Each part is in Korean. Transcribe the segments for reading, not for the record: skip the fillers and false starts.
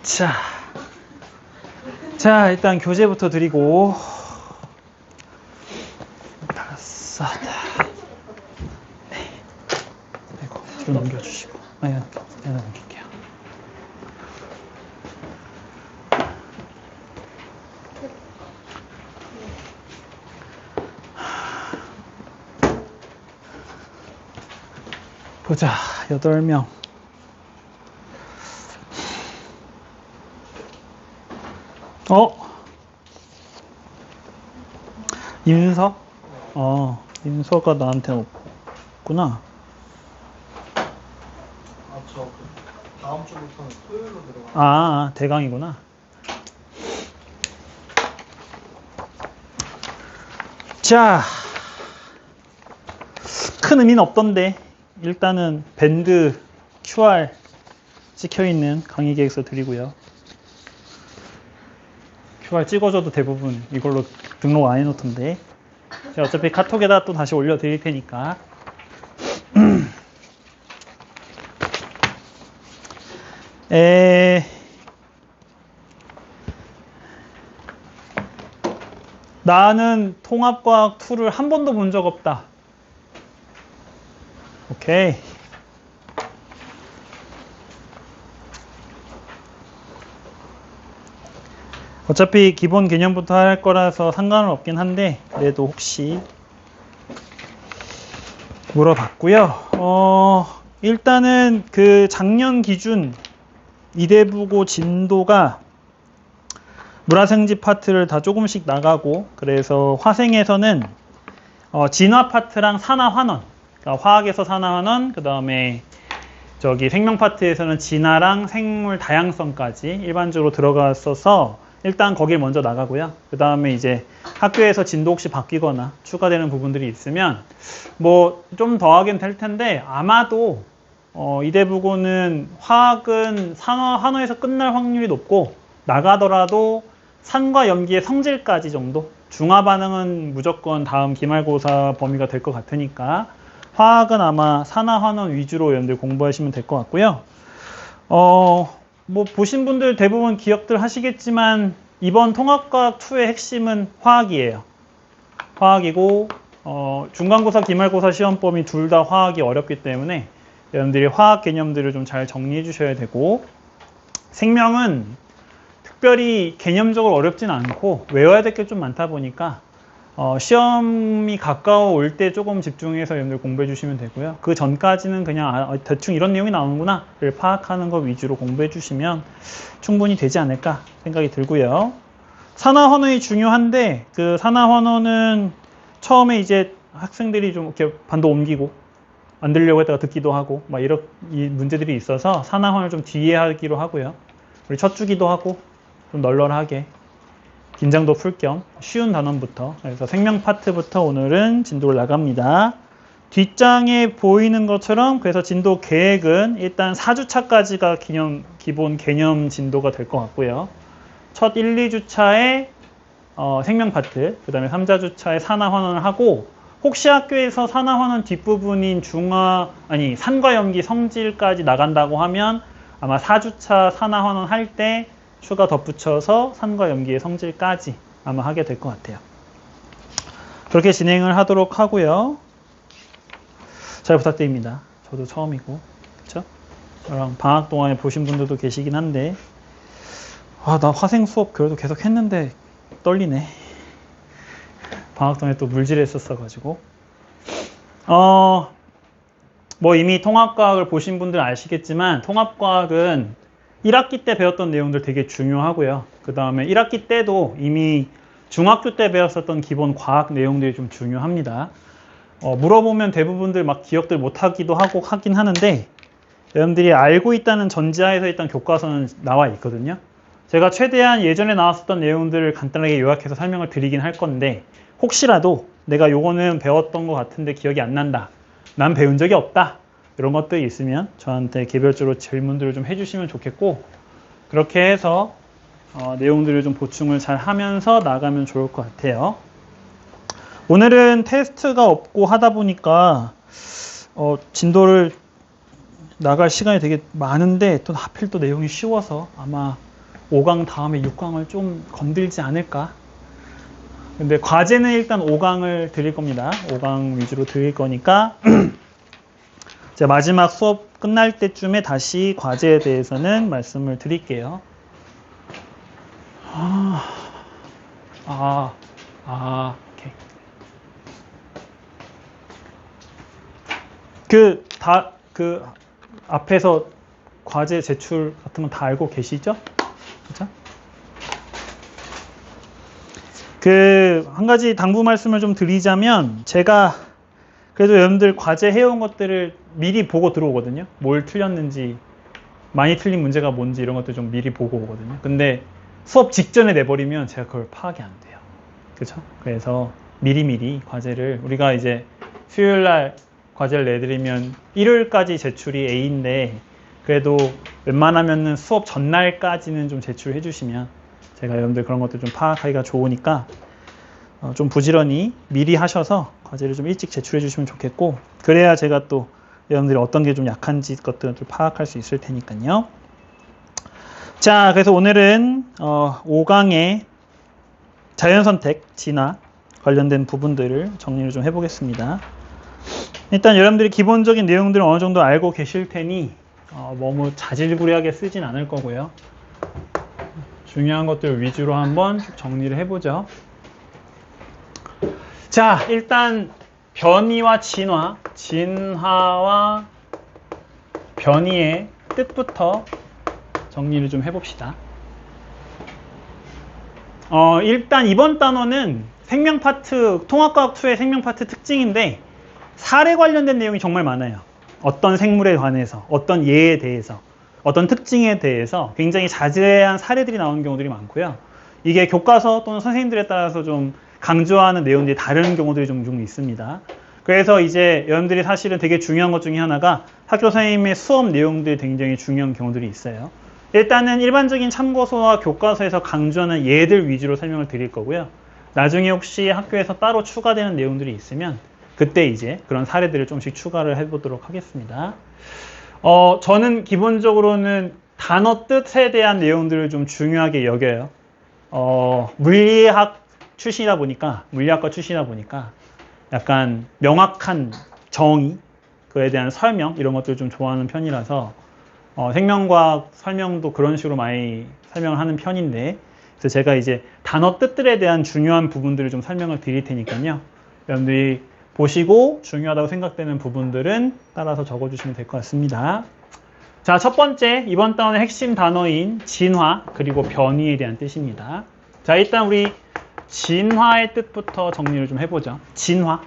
자, 일단 교재부터 드리고. 다섯. 네. 이거 뒤로 넘겨주시고. 내가 넘길게요. 보자, 8명. 윤서? 윤서가 나한테 없구나. 저 다음 주부터는 토요일로 들어가. 대강이구나. 자, 큰 의미는 없던데 일단은 밴드 QR 찍혀있는 강의 계획서 드리고요. QR 찍어줘도 대부분 이걸로 등록 안 해놓던데 제가 어차피 카톡에다 또 다시 올려드릴 테니까. 나는 통합과학 2를 한 번도 본 적 없다. 오케이. 어차피 기본 개념부터 할 거라서 상관은 없긴 한데 그래도 혹시 물어봤고요. 일단은 그 작년 기준 이대부고 진도가 물화생지 파트를 다 조금씩 나가고, 그래서 화생에서는 진화 파트랑 산화 환원, 그러니까 화학에서 산화 환원, 그 다음에 저기 생명 파트에서는 진화랑 생물 다양성까지 일반적으로 들어갔어서 일단 거길 먼저 나가고요. 그 다음에 이제 학교에서 진도 혹시 바뀌거나 추가되는 부분들이 있으면 뭐 좀 더 하긴 될 텐데, 아마도 이대부고는 화학은 산화 환원에서 끝날 확률이 높고, 나가더라도 산과 염기의 성질까지 정도, 중화 반응은 무조건 다음 기말고사 범위가 될 것 같으니까 화학은 아마 산화 환원 위주로 여러분들 공부하시면 될 것 같고요. 뭐 보신 분들 대부분 기억들 하시겠지만 이번 통합과학 2의 핵심은 화학이에요. 화학이고 중간고사, 기말고사 시험 범위 둘 다 화학이 어렵기 때문에 여러분들이 화학 개념들을 좀 잘 정리해 주셔야 되고, 생명은 특별히 개념적으로 어렵진 않고 외워야 될 게 좀 많다 보니까 시험이 가까워 올 때 조금 집중해서 여러분들 공부해 주시면 되고요. 그 전까지는 그냥 대충 이런 내용이 나오는구나를 파악하는 것 위주로 공부해 주시면 충분히 되지 않을까 생각이 들고요. 산화 환원이 중요한데, 그 산화 환원은 처음에 이제 학생들이 좀 이렇게 반도 옮기고 안 들려고 했다가 듣기도 하고 막 이런 문제들이 있어서 산화 환원을 좀 뒤에 하기로 하고요. 우리 첫 주기도 하고 좀 널널하게 긴장도 풀 겸 쉬운 단원부터, 그래서 생명 파트부터 오늘은 진도를 나갑니다. 뒷장에 보이는 것처럼 그래서 진도 계획은 일단 4주차까지가 기본 개념 진도가 될 것 같고요. 첫 1, 2주차에 생명 파트, 그 다음에 3, 4주차에 산화 환원을 하고, 혹시 학교에서 산화 환원 뒷부분인 산과 염기 성질까지 나간다고 하면 아마 4주차 산화 환원 할 때 추가 덧붙여서 산과 염기의 성질까지 아마 하게 될 것 같아요. 그렇게 진행을 하도록 하고요. 잘 부탁드립니다. 저도 처음이고, 그쵸? 저랑 방학 동안에 보신 분들도 계시긴 한데, 나 화생 수업 그래도 계속 했는데 떨리네. 방학 동안에 또 물질 했었어가지고. 뭐 이미 통합과학을 보신 분들 아시겠지만, 통합과학은 1학기 때 배웠던 내용들 되게 중요하고요. 그 다음에 1학기 때도 이미 중학교 때 배웠었던 기본 과학 내용들이 좀 중요합니다. 물어보면 대부분들 막 기억들 못하기도 하고 하긴 하는데, 여러분들이 알고 있다는 전제하에서 일단 교과서는 나와 있거든요. 제가 최대한 예전에 나왔었던 내용들을 간단하게 요약해서 설명을 드리긴 할 건데, 혹시라도 내가 요거는 배웠던 것 같은데 기억이 안 난다, 난 배운 적이 없다, 이런 것들이 있으면 저한테 개별적으로 질문들을 좀 해주시면 좋겠고, 그렇게 해서 내용들을 좀 보충을 잘 하면서 나가면 좋을 것 같아요. 오늘은 테스트가 없고 하다 보니까 진도를 나갈 시간이 되게 많은데 또 하필 또 내용이 쉬워서 아마 5강 다음에 6강을 좀 건들지 않을까? 근데 과제는 일단 5강을 드릴 겁니다. 5강 위주로 드릴 거니까 제가 마지막 수업 끝날 때쯤에 다시 과제에 대해서는 말씀을 드릴게요. 오케이. 그 앞에서 과제 제출 같은 건 다 알고 계시죠? 그죠? 한 가지 당부 말씀을 좀 드리자면, 제가 그래도 여러분들 과제 해온 것들을 미리 보고 들어오거든요. 뭘 틀렸는지, 많이 틀린 문제가 뭔지 이런 것들 좀 미리 보고 오거든요. 근데 수업 직전에 내버리면 제가 그걸 파악이 안 돼요. 그렇죠? 그래서 미리미리 과제를, 우리가 이제 수요일 날 과제를 내드리면 일요일까지 제출이 A인데, 그래도 웬만하면은 수업 전날까지는 좀 제출해 주시면 제가 여러분들 그런 것들 좀 파악하기가 좋으니까 좀 부지런히 미리 하셔서 과제를 좀 일찍 제출해 주시면 좋겠고, 그래야 제가 또 여러분들이 어떤 게 좀 약한지 것들을 파악할 수 있을 테니까요. 자, 그래서 오늘은 5강의 자연선택, 진화 관련된 부분들을 정리를 좀 해보겠습니다. 일단 여러분들이 기본적인 내용들을 어느 정도 알고 계실 테니 너무 자질구레하게 쓰진 않을 거고요. 중요한 것들 위주로 한번 정리를 해보죠. 자, 일단 변이와 진화, 진화와 변이의 뜻부터 정리를 좀 해봅시다. 일단 이번 단원은 생명 파트, 통합과학 2의 생명 파트 특징인데, 사례 관련된 내용이 정말 많아요. 어떤 생물에 관해서, 어떤 예에 대해서, 어떤 특징에 대해서 굉장히 자세한 사례들이 나오는 경우들이 많고요. 이게 교과서 또는 선생님들에 따라서 좀 강조하는 내용들이 다른 경우들이 종종 있습니다. 그래서 이제 여러분들이 사실은 되게 중요한 것 중에 하나가 학교 선생님의 수업 내용들이 굉장히 중요한 경우들이 있어요. 일단은 일반적인 참고서와 교과서에서 강조하는 예들 위주로 설명을 드릴 거고요. 나중에 혹시 학교에서 따로 추가되는 내용들이 있으면 그때 이제 그런 사례들을 좀씩 추가를 해보도록 하겠습니다. 저는 기본적으로는 단어 뜻에 대한 내용들을 좀 중요하게 여겨요. 물리학 출신이다 보니까, 물리학과 출신이다 보니까 약간 명확한 정의, 그에 대한 설명, 이런 것들을 좀 좋아하는 편이라서 생명과학 설명도 그런 식으로 많이 설명을 하는 편인데, 그래서 제가 이제 단어 뜻들에 대한 중요한 부분들을 좀 설명을 드릴 테니까요. 여러분들이 보시고 중요하다고 생각되는 부분들은 따라서 적어주시면 될 것 같습니다. 자, 첫 번째, 이번 단원의 핵심 단어인 진화, 그리고 변이에 대한 뜻입니다. 자, 일단 우리 진화의 뜻부터 정리를 좀 해보죠. 진화.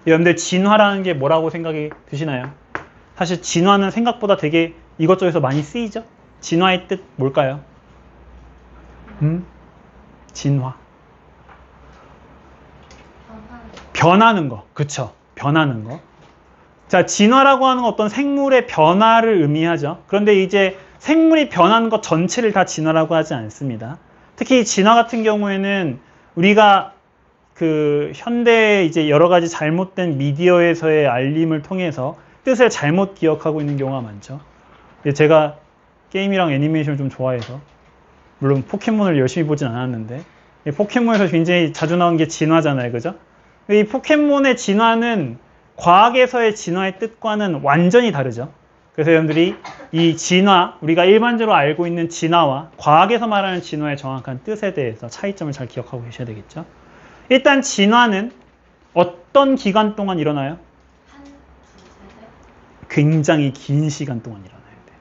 여러분들 진화라는 게 뭐라고 생각이 드시나요? 사실 진화는 생각보다 되게 이것저것에서 많이 쓰이죠? 진화의 뜻 뭘까요? 진화. 변하는 거. 그쵸? 변하는 거. 자, 진화라고 하는 건 어떤 생물의 변화를 의미하죠. 그런데 이제 생물이 변하는 것 전체를 다 진화라고 하지 않습니다. 특히 진화 같은 경우에는 우리가 그 현대의 이제 여러 가지 잘못된 미디어에서의 알림을 통해서 뜻을 잘못 기억하고 있는 경우가 많죠. 제가 게임이랑 애니메이션을 좀 좋아해서, 물론 포켓몬을 열심히 보진 않았는데, 포켓몬에서 굉장히 자주 나온 게 진화잖아요. 그죠? 이 포켓몬의 진화는 과학에서의 진화의 뜻과는 완전히 다르죠. 그래서 여러분들이 이 진화, 우리가 일반적으로 알고 있는 진화와 과학에서 말하는 진화의 정확한 뜻에 대해서 차이점을 잘 기억하고 계셔야 되겠죠. 일단 진화는 어떤 기간 동안 일어나요? 굉장히 긴 시간 동안 일어나야 돼요.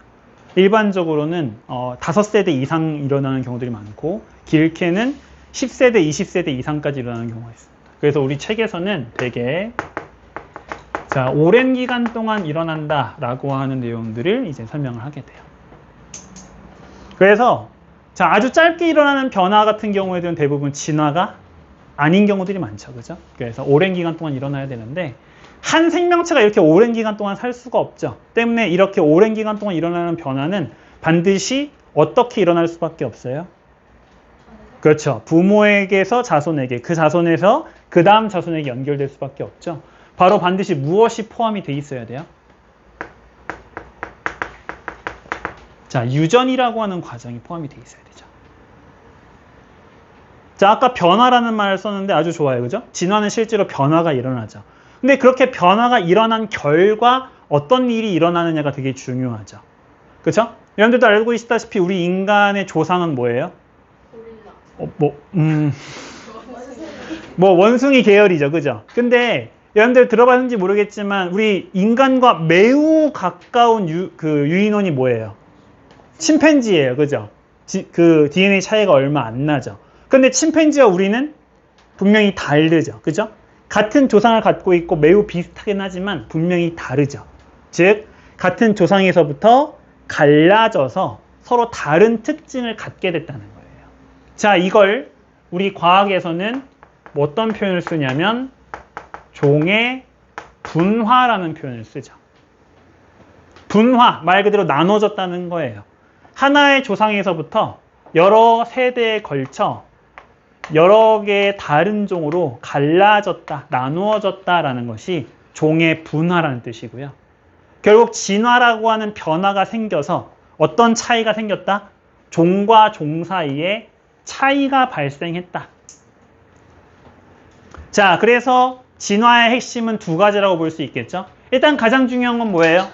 일반적으로는 5세대 이상 일어나는 경우들이 많고, 길게는 10세대, 20세대 이상까지 일어나는 경우가 있습니다. 그래서 우리 책에서는 되게 자, 오랜 기간 동안 일어난다라고 하는 내용들을 이제 설명을 하게 돼요. 그래서 자, 아주 짧게 일어나는 변화 같은 경우에는 대부분 진화가 아닌 경우들이 많죠. 그죠? 그래서 오랜 기간 동안 일어나야 되는데, 한 생명체가 이렇게 오랜 기간 동안 살 수가 없죠. 때문에 이렇게 오랜 기간 동안 일어나는 변화는 반드시 어떻게 일어날 수밖에 없어요? 그렇죠. 부모에게서 자손에게, 그 자손에서 그 다음 자손에게 연결될 수밖에 없죠. 바로 반드시 무엇이 포함이 돼 있어야 돼요? 자, 유전이라고 하는 과정이 포함이 돼 있어야 되죠. 자, 아까 변화라는 말을 썼는데 아주 좋아요. 그죠? 진화는 실제로 변화가 일어나죠. 근데 그렇게 변화가 일어난 결과 어떤 일이 일어나느냐가 되게 중요하죠. 그죠? 여러분들도 알고 있다시피 우리 인간의 조상은 뭐예요? 뭐 원숭이 계열이죠. 그죠? 근데 여러분들 들어봤는지 모르겠지만 우리 인간과 매우 가까운 유인원이 뭐예요? 침팬지예요. 그죠? 그 DNA 차이가 얼마 안 나죠. 근데 침팬지와 우리는 분명히 다르죠. 그죠? 같은 조상을 갖고 있고 매우 비슷하긴 하지만 분명히 다르죠. 즉 같은 조상에서부터 갈라져서 서로 다른 특징을 갖게 됐다는 거예요. 자, 이걸 우리 과학에서는 뭐 어떤 표현을 쓰냐면 종의 분화라는 표현을 쓰죠. 분화, 말 그대로 나눠졌다는 거예요. 하나의 조상에서부터 여러 세대에 걸쳐 여러 개의 다른 종으로 갈라졌다, 나누어졌다라는 것이 종의 분화라는 뜻이고요. 결국 진화라고 하는 변화가 생겨서 어떤 차이가 생겼다? 종과 종 사이에 차이가 발생했다. 자, 그래서 진화의 핵심은 두 가지라고 볼 수 있겠죠. 일단 가장 중요한 건 뭐예요?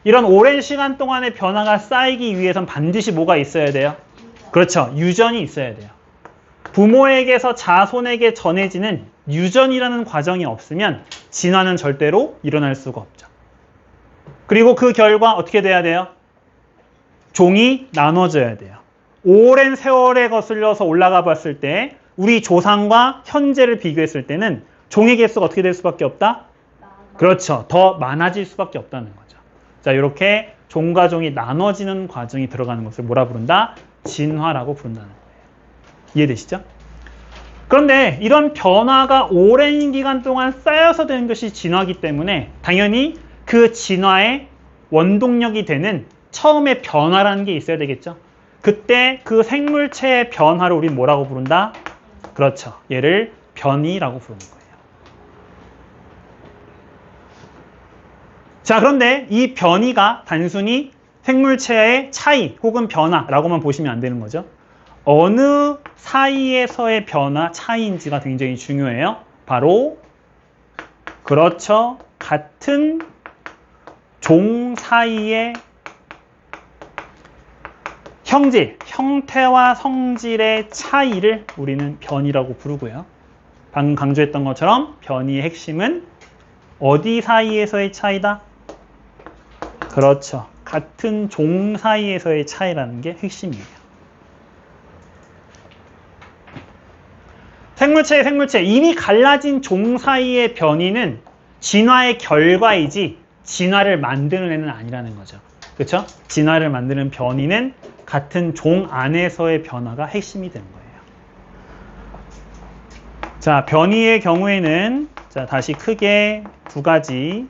이런 오랜 시간 동안의 변화가 쌓이기 위해선 반드시 뭐가 있어야 돼요? 그렇죠. 유전이 있어야 돼요. 부모에게서 자손에게 전해지는 유전이라는 과정이 없으면 진화는 절대로 일어날 수가 없죠. 그리고 그 결과 어떻게 돼야 돼요? 종이 나눠져야 돼요. 오랜 세월에 거슬려서 올라가 봤을 때 우리 조상과 현재를 비교했을 때는 종의 개수가 어떻게 될 수밖에 없다? 그렇죠. 더 많아질 수밖에 없다는 거죠. 자, 이렇게 종과 종이 나눠지는 과정이 들어가는 것을 뭐라 부른다? 진화라고 부른다는 거예요. 이해되시죠? 그런데 이런 변화가 오랜 기간 동안 쌓여서 되는 것이 진화이기 때문에 당연히 그 진화의 원동력이 되는 처음에 변화라는 게 있어야 되겠죠. 그때 그 생물체의 변화를 우리 뭐라고 부른다? 그렇죠. 얘를 변이라고 부르는 거예요. 자, 그런데 이 변이가 단순히 생물체의 차이 혹은 변화라고만 보시면 안 되는 거죠. 어느 사이에서의 변화, 차이인지가 굉장히 중요해요. 바로 그렇죠. 같은 종 사이의 형질, 형태와 성질의 차이를 우리는 변이라고 부르고요. 방금 강조했던 것처럼 변이의 핵심은 어디 사이에서의 차이다? 그렇죠. 같은 종 사이에서의 차이라는 게 핵심이에요. 생물체, 이미 갈라진 종 사이의 변이는 진화의 결과이지 진화를 만드는 애는 아니라는 거죠. 그렇죠? 진화를 만드는 변이는 같은 종 안에서의 변화가 핵심이 되는 거예요. 자, 변이의 경우에는 자, 다시 크게 두 가지.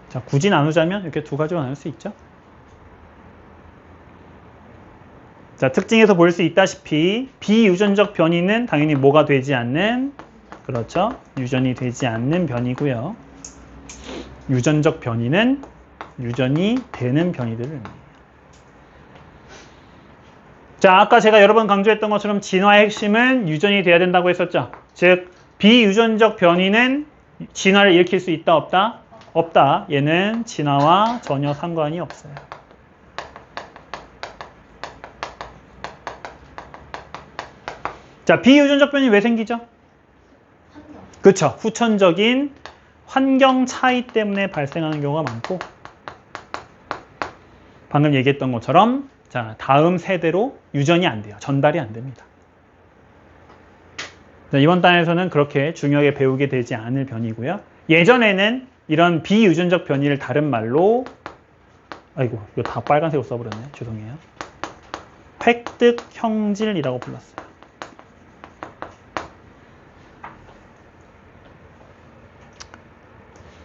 자, 굳이 나누자면 이렇게 두 가지로 나눌 수 있죠. 자, 특징에서 볼 수 있다시피 비유전적 변이는 당연히 뭐가 되지 않는, 그렇죠, 유전이 되지 않는 변이고요. 유전적 변이는 유전이 되는 변이들을 의미해요. 자, 아까 제가 여러 번 강조했던 것처럼 진화의 핵심은 유전이 돼야 된다고 했었죠. 즉 비유전적 변이는 진화를 일으킬 수 있다, 없다? 없다. 얘는 진화와 전혀 상관이 없어요. 자, 비유전적 변이 왜 생기죠? 그렇죠. 후천적인 환경 차이 때문에 발생하는 경우가 많고, 방금 얘기했던 것처럼 자, 다음 세대로 유전이 안 돼요. 전달이 안 됩니다. 자, 이번 단에서는 그렇게 중요하게 배우게 되지 않을 변이고요. 예전에는 이런 비유전적 변이를 다른 말로, 아이고, 이거 다 빨간색으로 써버렸네. 죄송해요. 획득 형질이라고 불렀어요.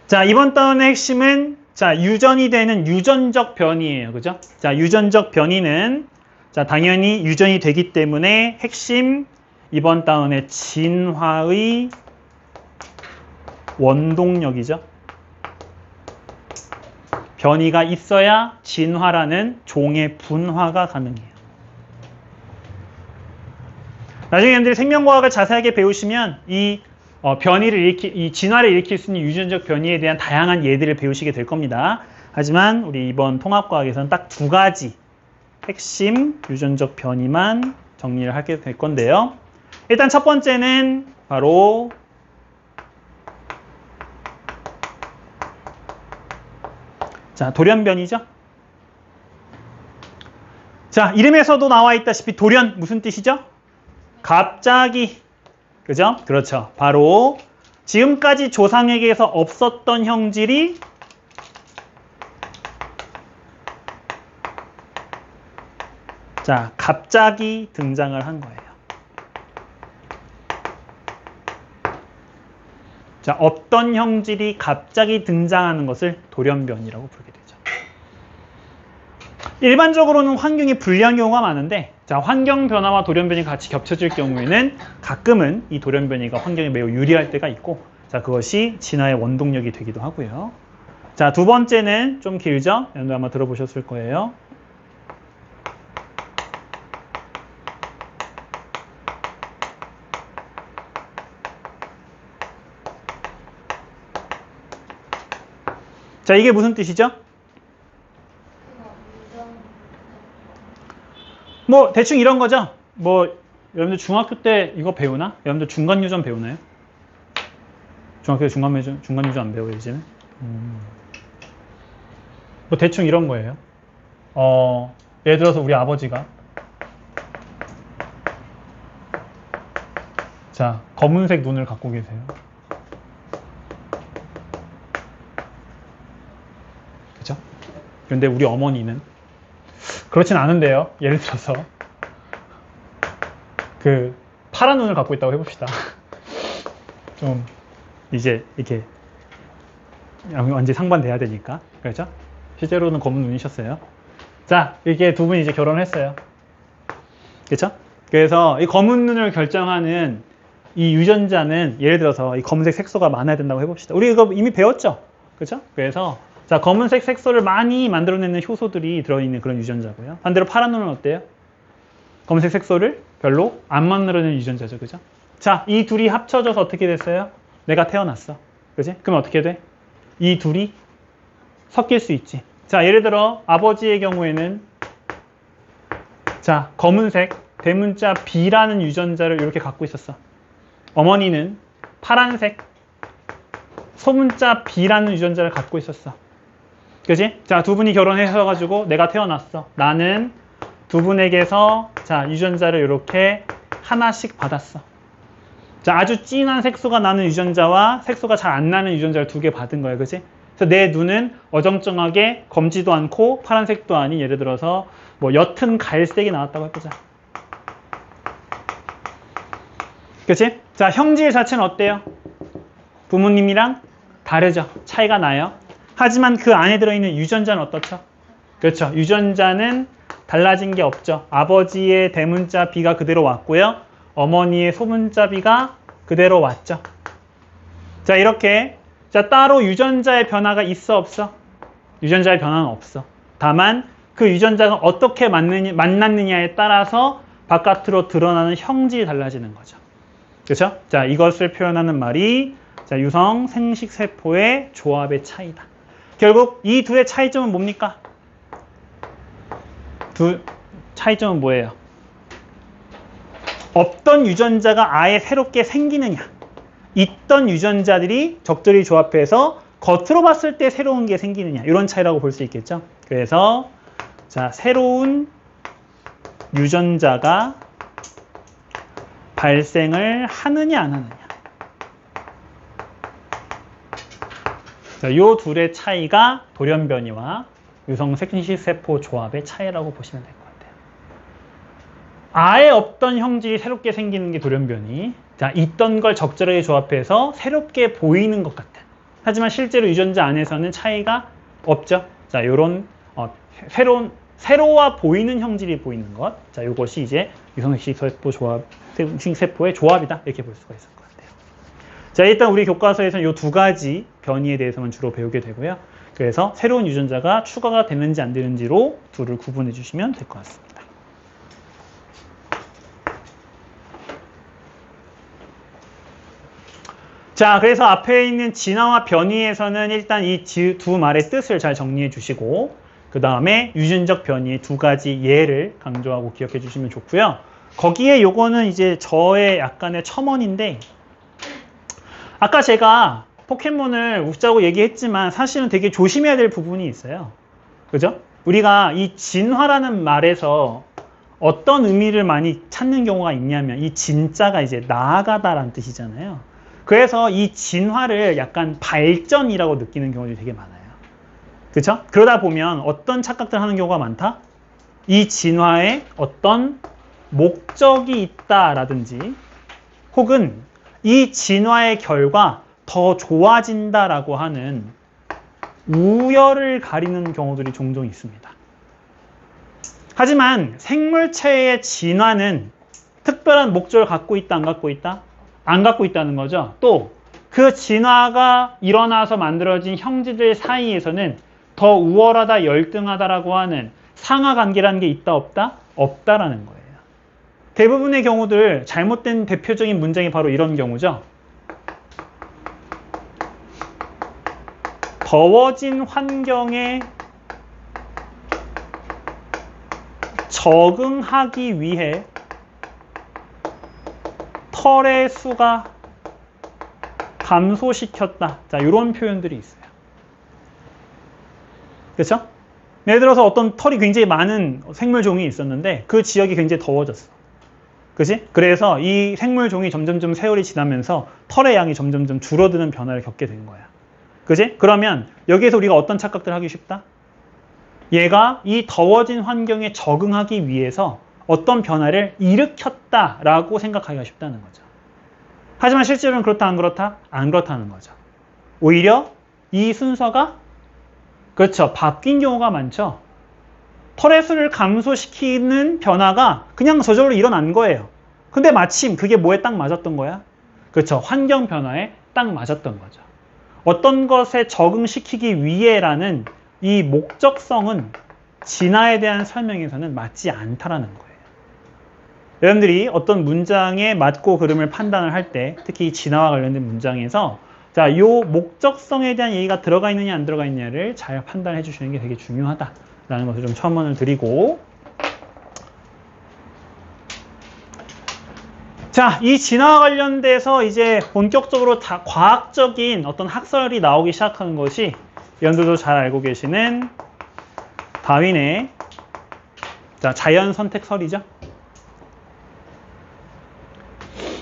자, 이번 단의 핵심은 자, 유전이 되는 유전적 변이에요. 그죠? 자, 유전적 변이는 자, 당연히 유전이 되기 때문에 핵심 이번 다운의 진화의 원동력이죠. 변이가 있어야 진화라는 종의 분화가 가능해요. 나중에 여러분들이 생명과학을 자세하게 배우시면 이 이 진화를 일으킬 수 있는 유전적 변이에 대한 다양한 예들을 배우시게 될 겁니다. 하지만 우리 이번 통합과학에서는 딱 두 가지 핵심 유전적 변이만 정리를 하게 될 건데요. 일단 첫 번째는 바로 자, 돌연변이죠. 자, 이름에서도 나와 있다시피 돌연 무슨 뜻이죠? 갑자기. 그죠? 그렇죠. 바로 지금까지 조상에게서 없었던 형질이 자, 갑자기 등장을 한 거예요. 자, 어떤 형질이 갑자기 등장하는 것을 돌연변이라고 부르게 되죠. 일반적으로는 환경이 불리한 경우가 많은데, 자, 환경 변화와 돌연변이 같이 겹쳐질 경우에는 가끔은 이 돌연변이가 환경에 매우 유리할 때가 있고, 자, 그것이 진화의 원동력이 되기도 하고요. 자, 두 번째는 좀 길죠? 여러분들 아마 들어보셨을 거예요. 자, 이게 무슨 뜻이죠? 뭐 대충 이런 거죠. 뭐 여러분들 중학교 때 이거 배우나? 여러분들 중간유전 배우나요? 중학교 때 중간유전 안 배워요 이제는? 뭐 대충 이런 거예요. 예를 들어서 우리 아버지가 자, 검은색 눈을 갖고 계세요. 그죠? 그런데 우리 어머니는 그렇진 않은데요. 예를 들어서 그 파란 눈을 갖고 있다고 해봅시다. 좀 이제 이렇게 완전히 상반돼야 되니까. 그렇죠? 실제로는 검은 눈이셨어요. 자, 이렇게 두 분이 이제 결혼했어요. 그렇죠? 그래서 이 검은 눈을 결정하는 이 유전자는 예를 들어서 이 검은색 색소가 많아야 된다고 해봅시다. 우리 이거 이미 배웠죠? 그렇죠? 그래서 자, 검은색 색소를 많이 만들어내는 효소들이 들어있는 그런 유전자고요. 반대로 파란 눈은 어때요? 검은색 색소를 별로 안 만들어내는 유전자죠. 그죠? 자, 이 둘이 합쳐져서 어떻게 됐어요? 내가 태어났어. 그지? 그럼 어떻게 돼? 이 둘이 섞일 수 있지. 자, 예를 들어 아버지의 경우에는 자, 검은색 대문자 B라는 유전자를 이렇게 갖고 있었어. 어머니는 파란색 소문자 B라는 유전자를 갖고 있었어. 그지? 자, 두 분이 결혼해서 내가 태어났어. 나는 두 분에게서 자, 유전자를 이렇게 하나씩 받았어. 자, 아주 진한 색소가 나는 유전자와 색소가 잘 안 나는 유전자를 두 개 받은 거야. 그지? 그래서 내 눈은 어정쩡하게 검지도 않고 파란색도 아닌 예를 들어서 뭐 옅은 갈색이 나왔다고 해보자. 그치? 자, 형질 자체는 어때요? 부모님이랑 다르죠. 차이가 나요. 하지만 그 안에 들어있는 유전자는 어떻죠? 그렇죠. 유전자는 달라진 게 없죠. 아버지의 대문자 B가 그대로 왔고요. 어머니의 소문자 B가 그대로 왔죠. 자, 이렇게 자, 따로 유전자의 변화가 있어 없어? 유전자의 변화는 없어. 다만 그 유전자가 어떻게 만났느냐에 따라서 바깥으로 드러나는 형질이 달라지는 거죠. 그렇죠? 자, 이것을 표현하는 말이 자, 유성 생식 세포의 조합의 차이다. 결국 이 둘의 차이점은 뭡니까? 차이점은 뭐예요? 없던 유전자가 아예 새롭게 생기느냐, 있던 유전자들이 적절히 조합해서 겉으로 봤을 때 새로운 게 생기느냐, 이런 차이라고 볼 수 있겠죠. 그래서 자, 새로운 유전자가 발생을 하느냐 안 하느냐, 자, 요 둘의 차이가 돌연변이와 유성 생식세포 조합의 차이라고 보시면 될 것 같아요. 아예 없던 형질이 새롭게 생기는 게 돌연변이. 자, 있던 걸 적절하게 조합해서 새롭게 보이는 것 같은. 하지만 실제로 유전자 안에서는 차이가 없죠. 자, 요런 새로운 세로와 보이는 형질이 보이는 것. 자, 이것이 이제 유성식 세포 조합, 세포의 조합이다. 이렇게 볼 수가 있을 것 같아요. 자, 일단 우리 교과서에서는 이 두 가지 변이에 대해서만 주로 배우게 되고요. 그래서 새로운 유전자가 추가가 되는지 안 되는지로 둘을 구분해 주시면 될 것 같습니다. 자, 그래서 앞에 있는 진화와 변이에서는 일단 이 두 말의 뜻을 잘 정리해 주시고, 그 다음에 유전적 변이의 두 가지 예를 강조하고 기억해 주시면 좋고요. 거기에 요거는 이제 저의 약간의 첨언인데, 아까 제가 포켓몬을 웃자고 얘기했지만 사실은 되게 조심해야 될 부분이 있어요. 그죠? 우리가 이 진화라는 말에서 어떤 의미를 많이 찾는 경우가 있냐면, 이 진자가 이제 나아가다라는 뜻이잖아요. 그래서 이 진화를 약간 발전이라고 느끼는 경우들이 되게 많아요. 그렇죠? 그러다 보면 어떤 착각들 하는 경우가 많다? 이 진화에 어떤 목적이 있다라든지, 혹은 이 진화의 결과 더 좋아진다라고 하는 우열을 가리는 경우들이 종종 있습니다. 하지만 생물체의 진화는 특별한 목적을 갖고 있다, 안 갖고 있다? 안 갖고 있다는 거죠. 또 그 진화가 일어나서 만들어진 형제들 사이에서는 더 우월하다, 열등하다라고 하는 상하 관계라는 게 있다, 없다? 없다라는 거예요. 대부분의 경우들 잘못된 대표적인 문장이 바로 이런 경우죠. 더워진 환경에 적응하기 위해 털의 수가 감소시켰다. 자, 이런 표현들이 있어요. 그렇죠? 예를 들어서 어떤 털이 굉장히 많은 생물종이 있었는데 그 지역이 굉장히 더워졌어. 그치? 그래서 이 생물종이 점점점 세월이 지나면서 털의 양이 점점점 줄어드는 변화를 겪게 된 거야. 그치? 그러면 여기에서 우리가 어떤 착각들을 하기 쉽다? 얘가 이 더워진 환경에 적응하기 위해서 어떤 변화를 일으켰다라고 생각하기가 쉽다는 거죠. 하지만 실제로는 그렇다, 안 그렇다? 안 그렇다는 거죠. 오히려 이 순서가 그렇죠. 바뀐 경우가 많죠. 털의 수를 감소시키는 변화가 그냥 저절로 일어난 거예요. 근데 마침 그게 뭐에 딱 맞았던 거야? 그렇죠. 환경 변화에 딱 맞았던 거죠. 어떤 것에 적응시키기 위해라는 이 목적성은 진화에 대한 설명에서는 맞지 않다라는 거예요. 여러분들이 어떤 문장의 맞고 그름을 판단을 할 때, 특히 진화와 관련된 문장에서 자, 요 목적성에 대한 얘기가 들어가 있느냐 안 들어가 있느냐를 잘 판단해 주시는 게 되게 중요하다라는 것을 좀 첨언을 드리고, 자, 이 진화와 관련돼서 이제 본격적으로 과학적인 어떤 학설이 나오기 시작하는 것이 여러분들도 잘 알고 계시는 다윈의 자연 선택설이죠.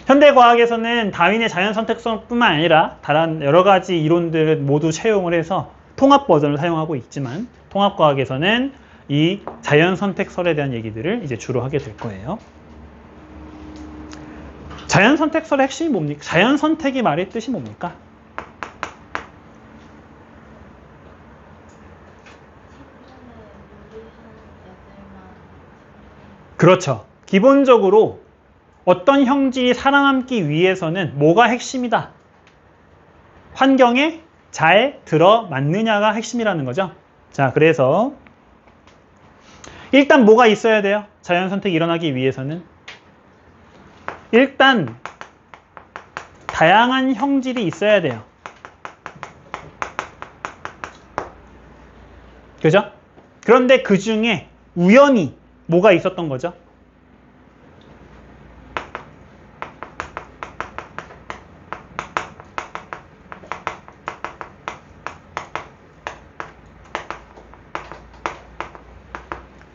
현대과학에서는 다윈의 자연 선택설뿐만 아니라 다른 여러 가지 이론들을 모두 채용을 해서 통합 버전을 사용하고 있지만, 통합과학에서는 이 자연 선택설에 대한 얘기들을 이제 주로 하게 될 거예요. 자연 선택설의 핵심이 뭡니까? 자연 선택이 말의 뜻이 뭡니까? 그렇죠. 기본적으로 어떤 형질이 살아남기 위해서는 뭐가 핵심이다? 환경에 잘 들어맞느냐가 핵심이라는 거죠. 자, 그래서 일단 뭐가 있어야 돼요? 자연 선택이 일어나기 위해서는 일단 다양한 형질이 있어야 돼요. 그죠? 그런데 그 중에 우연히 뭐가 있었던 거죠?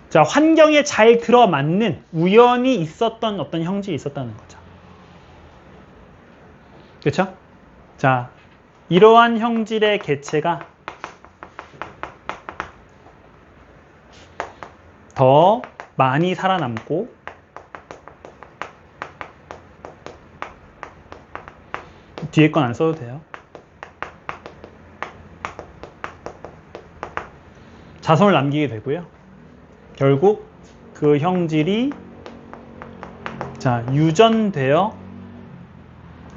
자, 환경에 잘 들어맞는 우연히 있었던 어떤 형질이 있었다는 거죠. 그렇죠? 자, 이러한 형질의 개체가 더 많이 살아남고 뒤에 건 안 써도 돼요. 자손을 남기게 되고요. 결국 그 형질이 자, 유전되어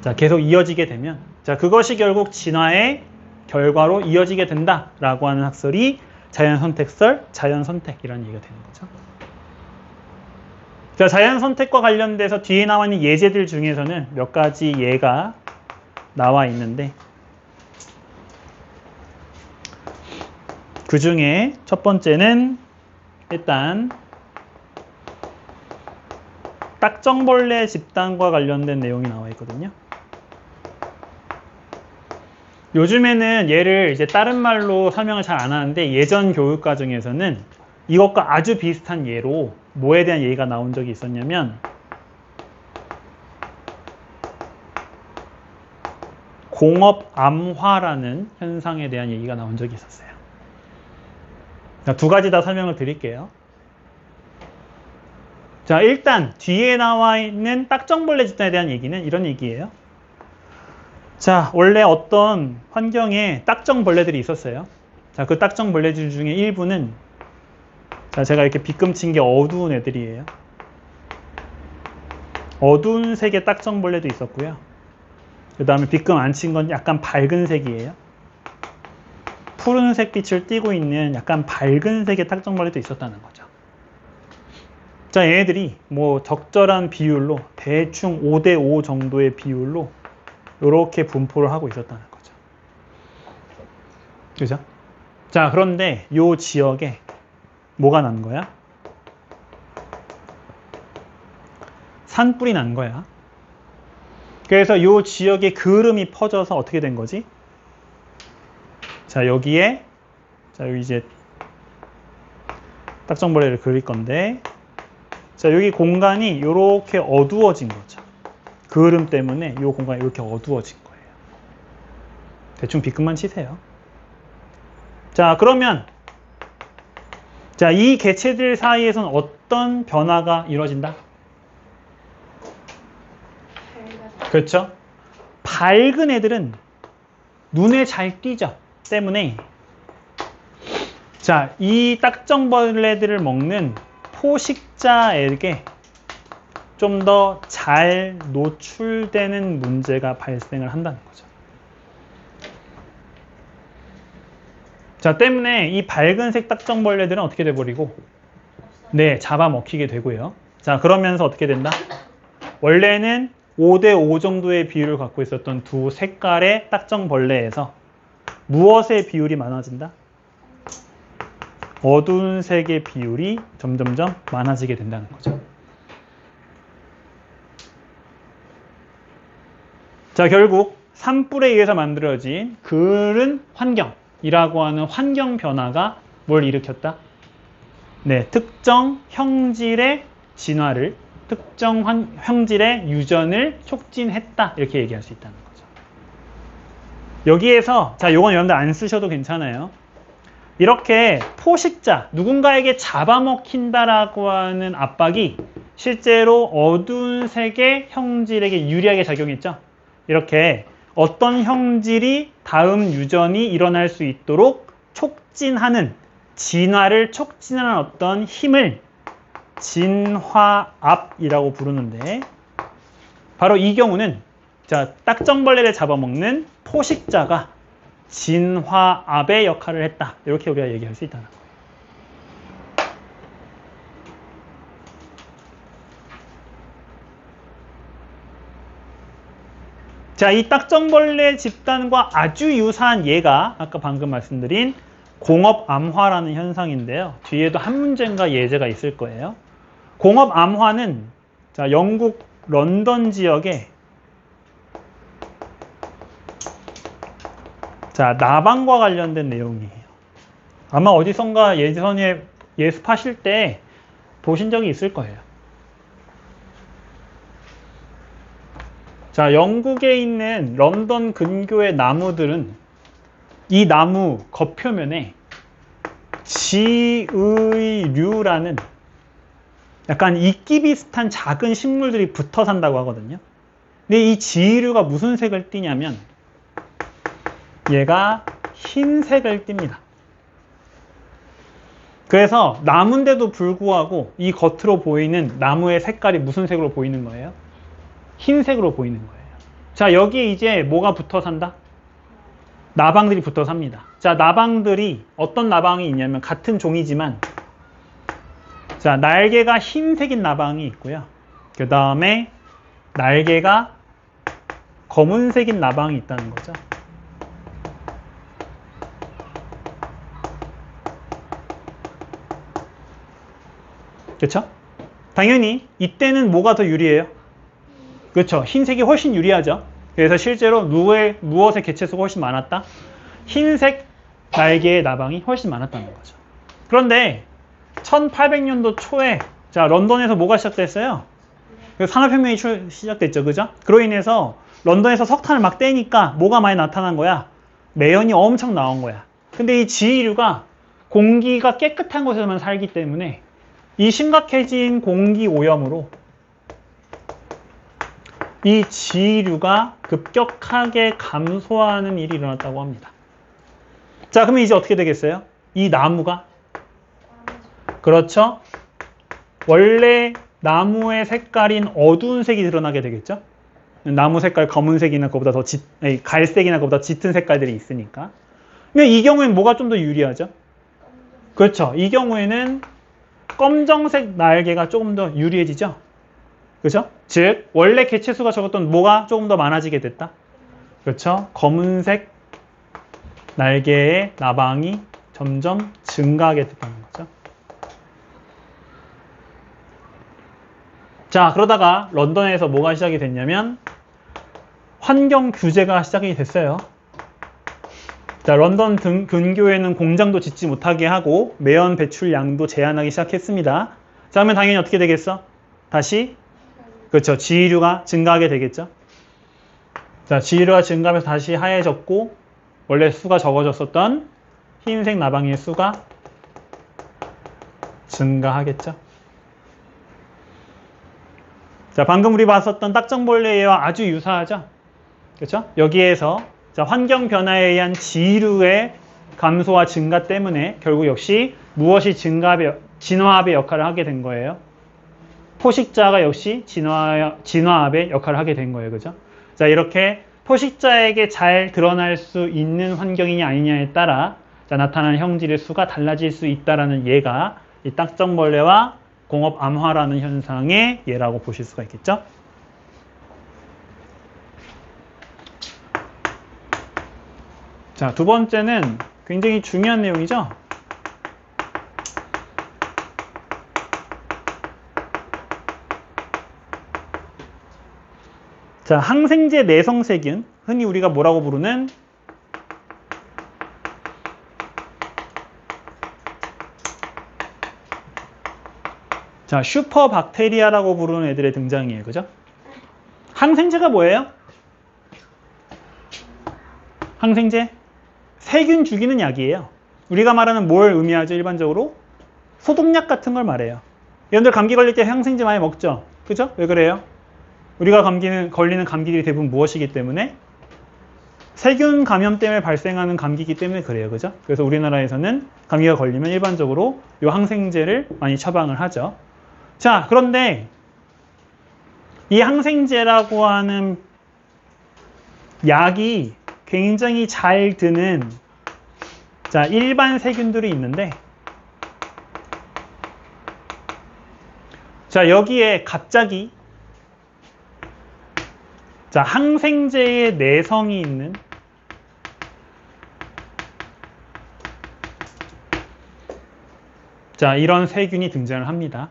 자, 계속 이어지게 되면 자, 그것이 결국 진화의 결과로 이어지게 된다라고 하는 학설이 자연선택설, 자연선택이라는 얘기가 되는 거죠. 자, 자연선택과 관련돼서 뒤에 나와 있는 예제들 중에서는 몇 가지 예가 나와 있는데 그 중에 첫 번째는 일단 딱정벌레 집단과 관련된 내용이 나와 있거든요. 요즘에는 얘를 이제 다른 말로 설명을 잘 안 하는데 예전 교육과정에서는 이것과 아주 비슷한 예로 뭐에 대한 얘기가 나온 적이 있었냐면 공업암화라는 현상에 대한 얘기가 나온 적이 있었어요. 두 가지 다 설명을 드릴게요. 자, 일단 뒤에 나와 있는 딱정벌레 집단에 대한 얘기는 이런 얘기예요. 자, 원래 어떤 환경에 딱정벌레들이 있었어요. 자, 그 딱정벌레들 중에 일부는 자, 제가 이렇게 빗금친 게 어두운 애들이에요. 어두운 색의 딱정벌레도 있었고요. 그 다음에 빗금 안 친 건 약간 밝은 색이에요. 푸른색 빛을 띠고 있는 약간 밝은 색의 딱정벌레도 있었다는 거죠. 자, 얘네들이 뭐 적절한 비율로 대충 5대5 정도의 비율로 이렇게 분포를 하고 있었다는 거죠. 그죠? 자, 그런데 이 지역에 뭐가 난 거야? 산불이 난 거야. 그래서 이 지역에 그름이 퍼져서 어떻게 된 거지? 자, 여기에 자, 여기 이제 딱정벌레를 그릴 건데 자, 여기 공간이 이렇게 어두워진 거죠. 그을음 때문에 이 공간이 이렇게 어두워진 거예요. 대충 빗금만 치세요. 자, 그러면 자, 이 개체들 사이에서는 어떤 변화가 이루어진다? 그렇죠? 밝은 애들은 눈에 잘 띄죠. 때문에 자, 이 딱정벌레들을 먹는 포식자에게 좀 더 잘 노출되는 문제가 발생을 한다는 거죠. 자, 때문에 이 밝은색 딱정벌레들은 어떻게 돼버리고 네, 잡아먹히게 되고요. 자, 그러면서 어떻게 된다? 원래는 5대5 정도의 비율을 갖고 있었던 두 색깔의 딱정벌레에서 무엇의 비율이 많아진다? 어두운 색의 비율이 점점점 많아지게 된다는 거죠. 자, 결국 산불에 의해서 만들어진 그른 환경이라고 하는 환경 변화가 뭘 일으켰다? 네, 특정 형질의 진화를, 특정 형질의 유전을 촉진했다. 이렇게 얘기할 수 있다는 거죠. 여기에서 자, 요건 여러분들 안 쓰셔도 괜찮아요. 이렇게 포식자, 누군가에게 잡아먹힌다라고 하는 압박이 실제로 어두운 색의 형질에게 유리하게 작용했죠. 이렇게 어떤 형질이 다음 유전이 일어날 수 있도록 촉진하는, 진화를 촉진하는 어떤 힘을 진화압이라고 부르는데 바로 이 경우는 자, 딱정벌레를 잡아먹는 포식자가 진화압의 역할을 했다. 이렇게 우리가 얘기할 수 있다는 거예요. 자, 이 딱정벌레 집단과 아주 유사한 예가 아까 방금 말씀드린 공업암화라는 현상인데요. 뒤에도 한 문제인가 예제가 있을 거예요. 공업암화는 자, 영국 런던 지역에 자, 나방과 관련된 내용이에요. 아마 어디선가 예전에 예습하실 때 보신 적이 있을 거예요. 자, 영국에 있는 런던 근교의 나무들은 이 나무 겉표면에 지의류라는 약간 이끼 비슷한 작은 식물들이 붙어 산다고 하거든요. 근데 이 지의류가 무슨 색을 띠냐면 얘가 흰색을 띱니다. 그래서 나무인데도 불구하고 이 겉으로 보이는 나무의 색깔이 무슨 색으로 보이는 거예요? 흰색으로 보이는 거예요. 자, 여기에 이제 뭐가 붙어 산다? 나방들이 붙어 삽니다. 자, 나방들이 어떤 나방이 있냐면 같은 종이지만 자, 날개가 흰색인 나방이 있고요. 그 다음에 날개가 검은색인 나방이 있다는 거죠. 그렇죠? 당연히 이때는 뭐가 더 유리해요? 그렇죠. 흰색이 훨씬 유리하죠. 그래서 실제로 무엇의 개체수가 훨씬 많았다? 흰색 날개의 나방이 훨씬 많았다는 거죠. 그런데 1800년도 초에 자, 런던에서 뭐가 시작됐어요? 산업혁명이 시작됐죠. 그죠? 그로 인해서 런던에서 석탄을 막 떼니까 뭐가 많이 나타난 거야? 매연이 엄청 나온 거야. 근데 이 지휘류가 공기가 깨끗한 곳에서만 살기 때문에 이 심각해진 공기 오염으로 이 지휘류가 급격하게 감소하는 일이 일어났다고 합니다. 자, 그러면 이제 어떻게 되겠어요? 이 나무가 그렇죠? 원래 나무의 색깔인 어두운 색이 드러나게 되겠죠? 나무 색깔 검은색이나 그보다 더 갈색이나 그보다 짙은 색깔들이 있으니까. 근데 이 경우에는 뭐가 좀 더 유리하죠? 그렇죠. 이 경우에는 검정색 날개가 조금 더 유리해지죠? 그렇죠? 즉, 원래 개체수가 적었던 뭐가 조금 더 많아지게 됐다? 그렇죠? 검은색 날개의 나방이 점점 증가하게 됐다는 거죠. 자, 그러다가 런던에서 뭐가 시작이 됐냐면 환경 규제가 시작이 됐어요. 자, 런던 근교에는 공장도 짓지 못하게 하고 매연 배출량도 제한하기 시작했습니다. 자, 그러면 당연히 어떻게 되겠어? 다시 그렇죠. 지휘류가 증가하게 되겠죠. 자, 지휘류가 증가하면서 다시 하얘졌고 원래 수가 적어졌었던 흰색 나방의 수가 증가하겠죠. 자, 방금 우리 봤었던 딱정벌레와 아주 유사하죠. 그렇죠? 여기에서 자, 환경 변화에 의한 지류의 감소와 증가 때문에 결국 역시 무엇이 진화합의 역할을 하게 된 거예요. 포식자가 역시 진화합의 역할을 하게 된 거예요. 그죠? 자, 이렇게 포식자에게 잘 드러날 수 있는 환경이냐 아니냐에 따라 자, 나타나는 형질의 수가 달라질 수 있다라는 예가 이 딱정벌레와 공업 암화라는 현상의 예라고 보실 수가 있겠죠. 자, 두 번째는 굉장히 중요한 내용이죠. 자, 항생제 내성세균, 흔히 우리가 뭐라고 부르는 자, 슈퍼박테리아라고 부르는 애들의 등장이에요. 그죠? 항생제가 뭐예요? 항생제? 세균 죽이는 약이에요. 우리가 말하는 뭘 의미하죠? 일반적으로? 소독약 같은 걸 말해요. 여러분들 감기 걸릴 때 항생제 많이 먹죠? 그죠? 왜 그래요? 우리가 걸리는 감기들이 대부분 무엇이기 때문에? 세균 감염 때문에 발생하는 감기이기 때문에 그래요. 그죠? 그래서 우리나라에서는 감기가 걸리면 일반적으로 이 항생제를 많이 처방을 하죠. 자, 그런데 이 항생제라고 하는 약이 굉장히 잘 드는 자, 일반 세균들이 있는데 자, 여기에 갑자기 자, 항생제의 내성이 있는 자, 이런 세균이 등장을 합니다.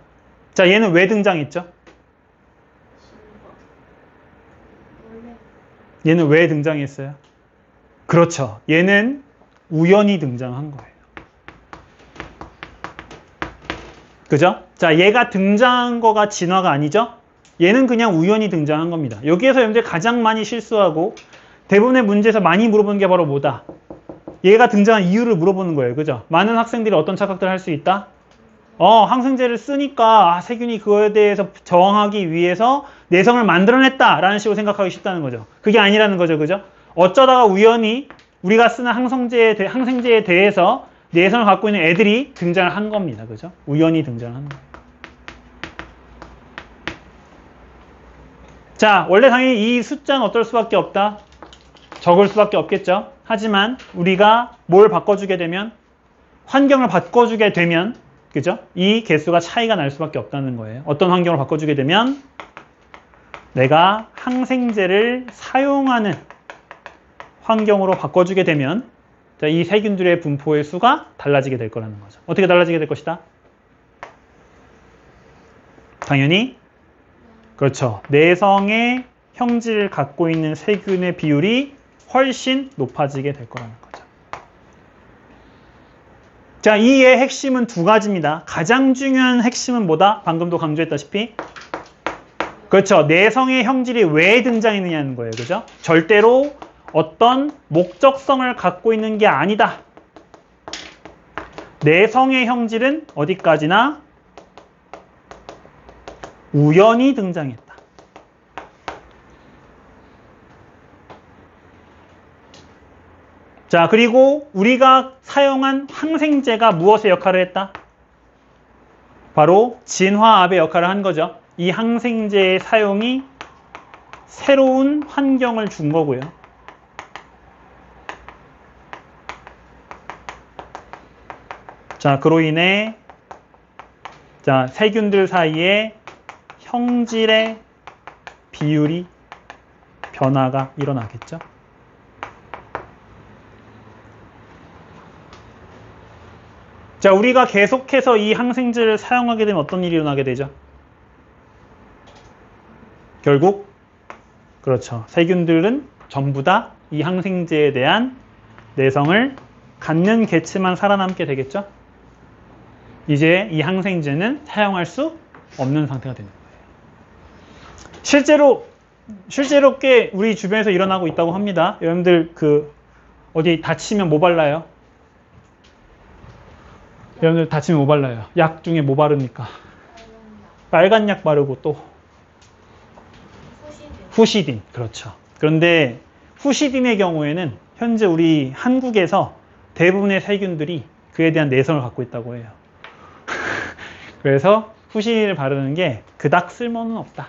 자, 얘는 왜 등장했죠? 얘는 왜 등장했어요? 그렇죠. 얘는 우연히 등장한 거예요. 그죠? 자, 얘가 등장한 거가 진화가 아니죠? 얘는 그냥 우연히 등장한 겁니다. 여기에서 여러분들 가장 많이 실수하고 대부분의 문제에서 많이 물어보는 게 바로 뭐다? 얘가 등장한 이유를 물어보는 거예요. 그죠? 많은 학생들이 어떤 착각들을 할 수 있다? 항생제를 쓰니까 세균이 그거에 대해서 저항하기 위해서 내성을 만들어냈다라는 식으로 생각하기 쉽다는 거죠. 그게 아니라는 거죠. 그죠? 어쩌다가 우연히 우리가 쓰는 항생제에 대해서 내성을 갖고 있는 애들이 등장을 한 겁니다. 그죠? 우연히 등장한 거예요. 자, 원래 당연히 이 숫자는 어떨 수밖에 없다. 적을 수밖에 없겠죠. 하지만 우리가 뭘 바꿔주게 되면, 환경을 바꿔주게 되면, 그죠? 이 개수가 차이가 날 수밖에 없다는 거예요. 어떤 환경을 바꿔주게 되면 내가 항생제를 사용하는 환경으로 바꿔주게 되면 이 세균들의 분포의 수가 달라지게 될 거라는 거죠. 어떻게 달라지게 될 것이다? 당연히 그렇죠. 내성의 형질을 갖고 있는 세균의 비율이 훨씬 높아지게 될 거라는 거죠. 자, 이의 핵심은 두 가지입니다. 가장 중요한 핵심은 뭐다? 방금도 강조했다시피 그렇죠. 내성의 형질이 왜 등장했느냐는 거예요. 그죠? 절대로 어떤 목적성을 갖고 있는 게 아니다. 내성의 형질은 어디까지나 우연히 등장했다. 자, 그리고 우리가 사용한 항생제가 무엇의 역할을 했다? 바로 진화압의 역할을 한 거죠. 이 항생제의 사용이 새로운 환경을 준 거고요. 자, 그로 인해 자, 세균들 사이에 형질의 비율이 변화가 일어나겠죠. 자, 우리가 계속해서 이 항생제를 사용하게 되면 어떤 일이 일어나게 되죠? 결국 그렇죠. 세균들은 전부 다 이 항생제에 대한 내성을 갖는 개체만 살아남게 되겠죠. 이제 이 항생제는 사용할 수 없는 상태가 되는 거예요. 실제로 꽤 우리 주변에서 일어나고 있다고 합니다. 여러분들 어디 다치면 뭐 발라요? 여러분들 다치면 뭐 발라요? 약 중에 뭐 바릅니까? 빨간 약 바르고 또 후시딘. 그렇죠. 그런데 후시딘의 경우에는 현재 우리 한국에서 대부분의 세균들이 그에 대한 내성을 갖고 있다고 해요. 그래서 후시딘을 바르는 게 그닥 쓸모는 없다.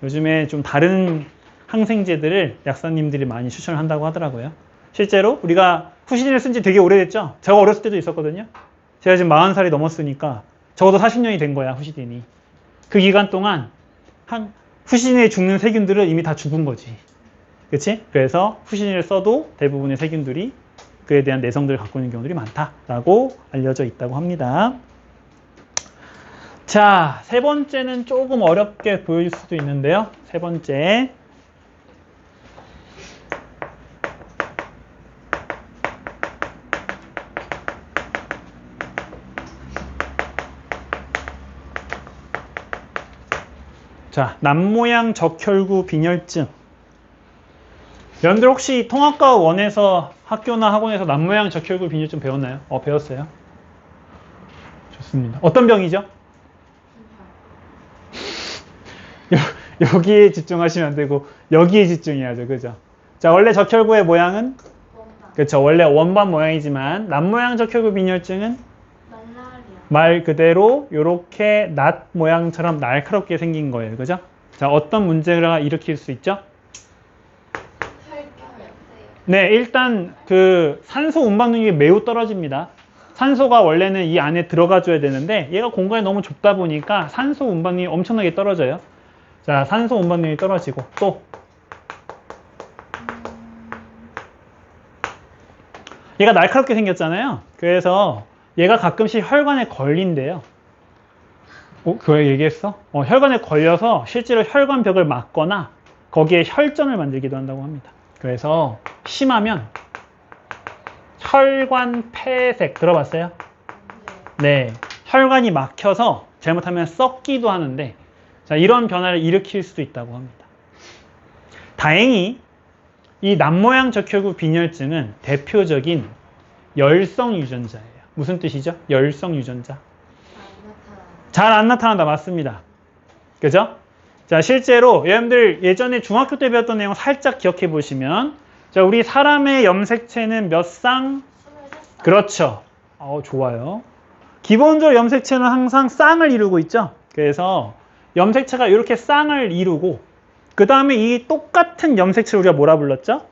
요즘에 좀 다른 항생제들을 약사님들이 많이 추천을 한다고 하더라고요. 실제로 우리가 후시딘을 쓴 지 되게 오래됐죠? 제가 어렸을 때도 있었거든요. 제가 지금 40살이 넘었으니까 적어도 40년이 된 거야, 후시딘이. 그 기간 동안 후시딘에 죽는 세균들은 이미 다 죽은 거지. 그치? 그래서 후시딘을 써도 대부분의 세균들이 그에 대한 내성들을 갖고 있는 경우들이 많다라고 알려져 있다고 합니다. 자, 세 번째는 조금 어렵게 보일 수도 있는데요. 세 번째. 자, 남모양 적혈구 빈혈증. 여러분들 혹시 통합과학 1에서 학교나 학원에서 남모양 적혈구 빈혈증 배웠나요? 배웠어요. 좋습니다. 어떤 병이죠? 여기에 집중하시면 안 되고 여기에 집중해야죠. 그죠? 자, 원래 적혈구의 모양은 그렇죠. 원래 원반 모양이지만 남모양 적혈구 빈혈증은 말 그대로 이렇게 낫 모양처럼 날카롭게 생긴 거예요. 그죠? 자, 어떤 문제가 일으킬 수 있죠? 네, 일단 산소 운반 능력이 매우 떨어집니다. 산소가 원래는 이 안에 들어가줘야 되는데 얘가 공간이 너무 좁다 보니까 산소 운반이 엄청나게 떨어져요. 자, 산소 운반력이 떨어지고 또 얘가 날카롭게 생겼잖아요. 그래서 얘가 가끔씩 혈관에 걸린대요. 그거 얘기했어? 혈관에 걸려서 실제로 혈관벽을 막거나 거기에 혈전을 만들기도 한다고 합니다. 그래서 심하면 혈관 폐색 들어봤어요? 네, 혈관이 막혀서 잘못하면 썩기도 하는데 자, 이런 변화를 일으킬 수도 있다고 합니다. 다행히 이 남모양 적혈구 빈혈증은 대표적인 열성 유전자예요. 무슨 뜻이죠? 열성 유전자. 잘 안 나타난다. 맞습니다. 그죠? 자, 실제로 여러분들 예전에 중학교 때 배웠던 내용 살짝 기억해 보시면 자, 우리 사람의 염색체는 몇 쌍? 23쌍. 그렇죠. 좋아요. 기본적으로 염색체는 항상 쌍을 이루고 있죠. 그래서 염색체가 이렇게 쌍을 이루고 그 다음에 이 똑같은 염색체를 우리가 뭐라 불렀죠?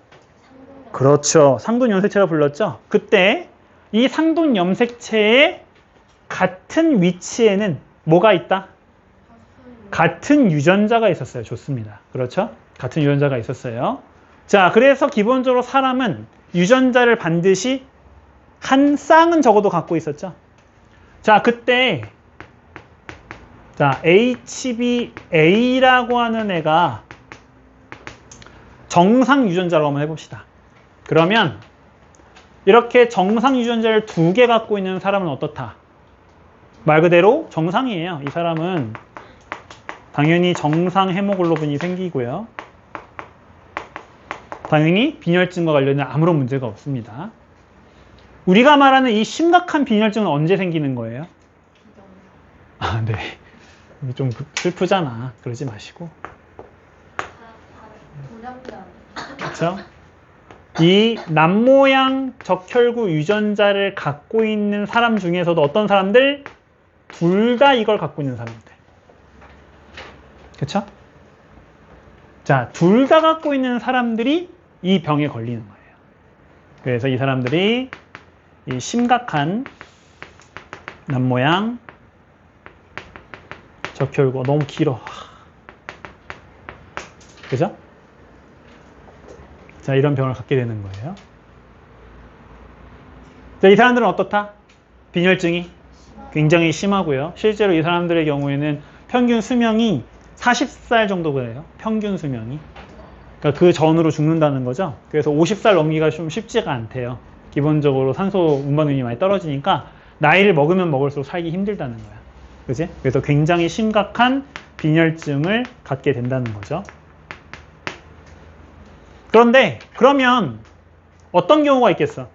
그렇죠. 상돈 염색체라 불렀죠. 그때 이 상돈 염색체의 같은 위치에는 뭐가 있다? 같은 유전자가 있었어요. 좋습니다. 그렇죠? 같은 유전자가 있었어요. 자, 그래서 기본적으로 사람은 유전자를 반드시 한 쌍은 적어도 갖고 있었죠. 자, 그때 자, HBA라고 하는 애가 정상 유전자라고 한번 해봅시다. 그러면 이렇게 정상 유전자를 2개 갖고 있는 사람은 어떻다? 말 그대로 정상이에요. 이 사람은 당연히 정상 헤모글로빈이 생기고요. 당연히 빈혈증과 관련된 아무런 문제가 없습니다. 우리가 말하는 이 심각한 빈혈증은 언제 생기는 거예요? 네. 좀 슬프잖아. 그러지 마시고. 그렇죠? 이 남모양 적혈구 유전자를 갖고 있는 사람 중에서도 어떤 사람들? 둘 다 이걸 갖고 있는 사람들. 그렇죠? 자, 둘 다 갖고 있는 사람들이 이 병에 걸리는 거예요. 그래서 이 사람들이 이 심각한 남모양 적혈구 너무 길어. 그죠? 자, 이런 병을 갖게 되는 거예요. 자, 이 사람들은 어떻다? 빈혈증이 굉장히 심하고요. 실제로 이 사람들의 경우에는 평균 수명이 40살 정도 그래요. 평균 수명이. 그러니까 그 전으로 죽는다는 거죠. 그래서 50살 넘기가 좀 쉽지가 않대요. 기본적으로 산소 운반율이 많이 떨어지니까 나이를 먹으면 먹을수록 살기 힘들다는 거야. 그지? 그래서 굉장히 심각한 빈혈증을 갖게 된다는 거죠. 그런데 그러면 어떤 경우가 있겠어?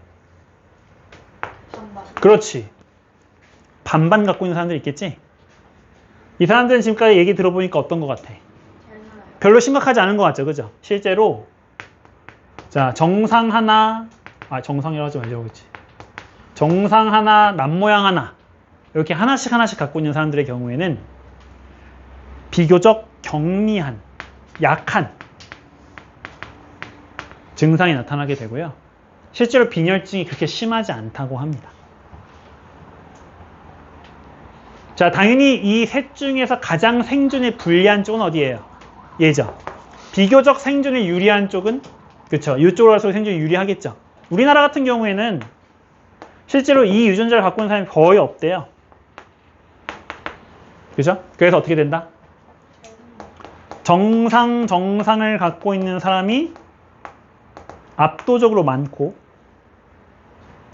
반반. 그렇지. 반반 갖고 있는 사람들이 있겠지? 이 사람들은 지금까지 얘기 들어보니까 어떤 것 같아? 잘 살아요. 별로 심각하지 않은 것 같죠? 그죠? 실제로 자, 정상 하나 정상이라고 하지 말자고 그랬지. 정상 하나, 남모양 하나 이렇게 하나씩 갖고 있는 사람들의 경우에는 비교적 경미한, 약한 증상이 나타나게 되고요. 실제로 빈혈증이 그렇게 심하지 않다고 합니다. 자, 당연히 이 셋 중에서 가장 생존에 불리한 쪽은 어디예요? 얘죠. 비교적 생존에 유리한 쪽은 그렇죠. 이쪽으로 갈수록 생존이 유리하겠죠. 우리나라 같은 경우에는 실제로 이 유전자를 갖고 있는 사람이 거의 없대요. 그죠? 그래서 어떻게 된다? 정상을 갖고 있는 사람이 압도적으로 많고,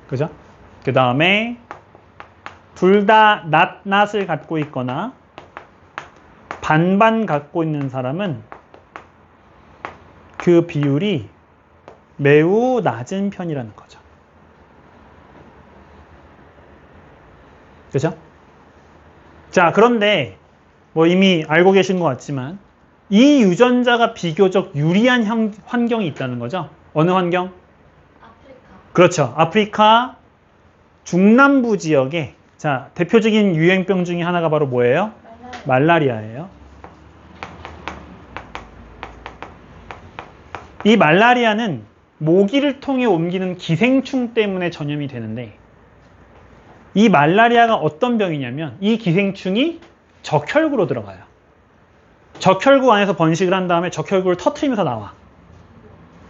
그죠? 그 다음에 둘 다 낫을 갖고 있거나 반반 갖고 있는 사람은 그 비율이 매우 낮은 편이라는 거죠. 그죠? 자, 그런데 뭐 이미 알고 계신 것 같지만 이 유전자가 비교적 유리한 환경이 있다는 거죠. 어느 환경? 아프리카. 그렇죠. 아프리카 중남부 지역에 자, 대표적인 유행병 중에 하나가 바로 뭐예요? 말라리아예요. 이 말라리아는 모기를 통해 옮기는 기생충 때문에 전염이 되는데 이 말라리아가 어떤 병이냐면 이 기생충이 적혈구로 들어가요. 적혈구 안에서 번식을 한 다음에 적혈구를 터트리면서 나와.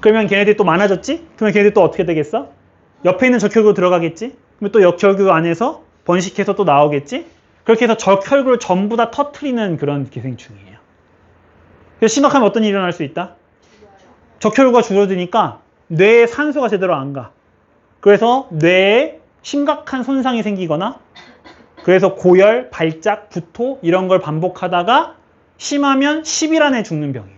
그러면 걔네들이 또 많아졌지? 그러면 걔네들이 또 어떻게 되겠어? 옆에 있는 적혈구 들어가겠지? 그러면 또 적혈구 안에서 번식해서 또 나오겠지? 그렇게 해서 적혈구를 전부 다 터트리는 그런 기생충이에요. 그래서 심각하면 어떤 일이 일어날 수 있다? 적혈구가 줄어드니까 뇌에 산소가 제대로 안 가. 그래서 뇌에 심각한 손상이 생기거나 그래서 고열, 발작, 구토 이런 걸 반복하다가 심하면 10일 안에 죽는 병이에요.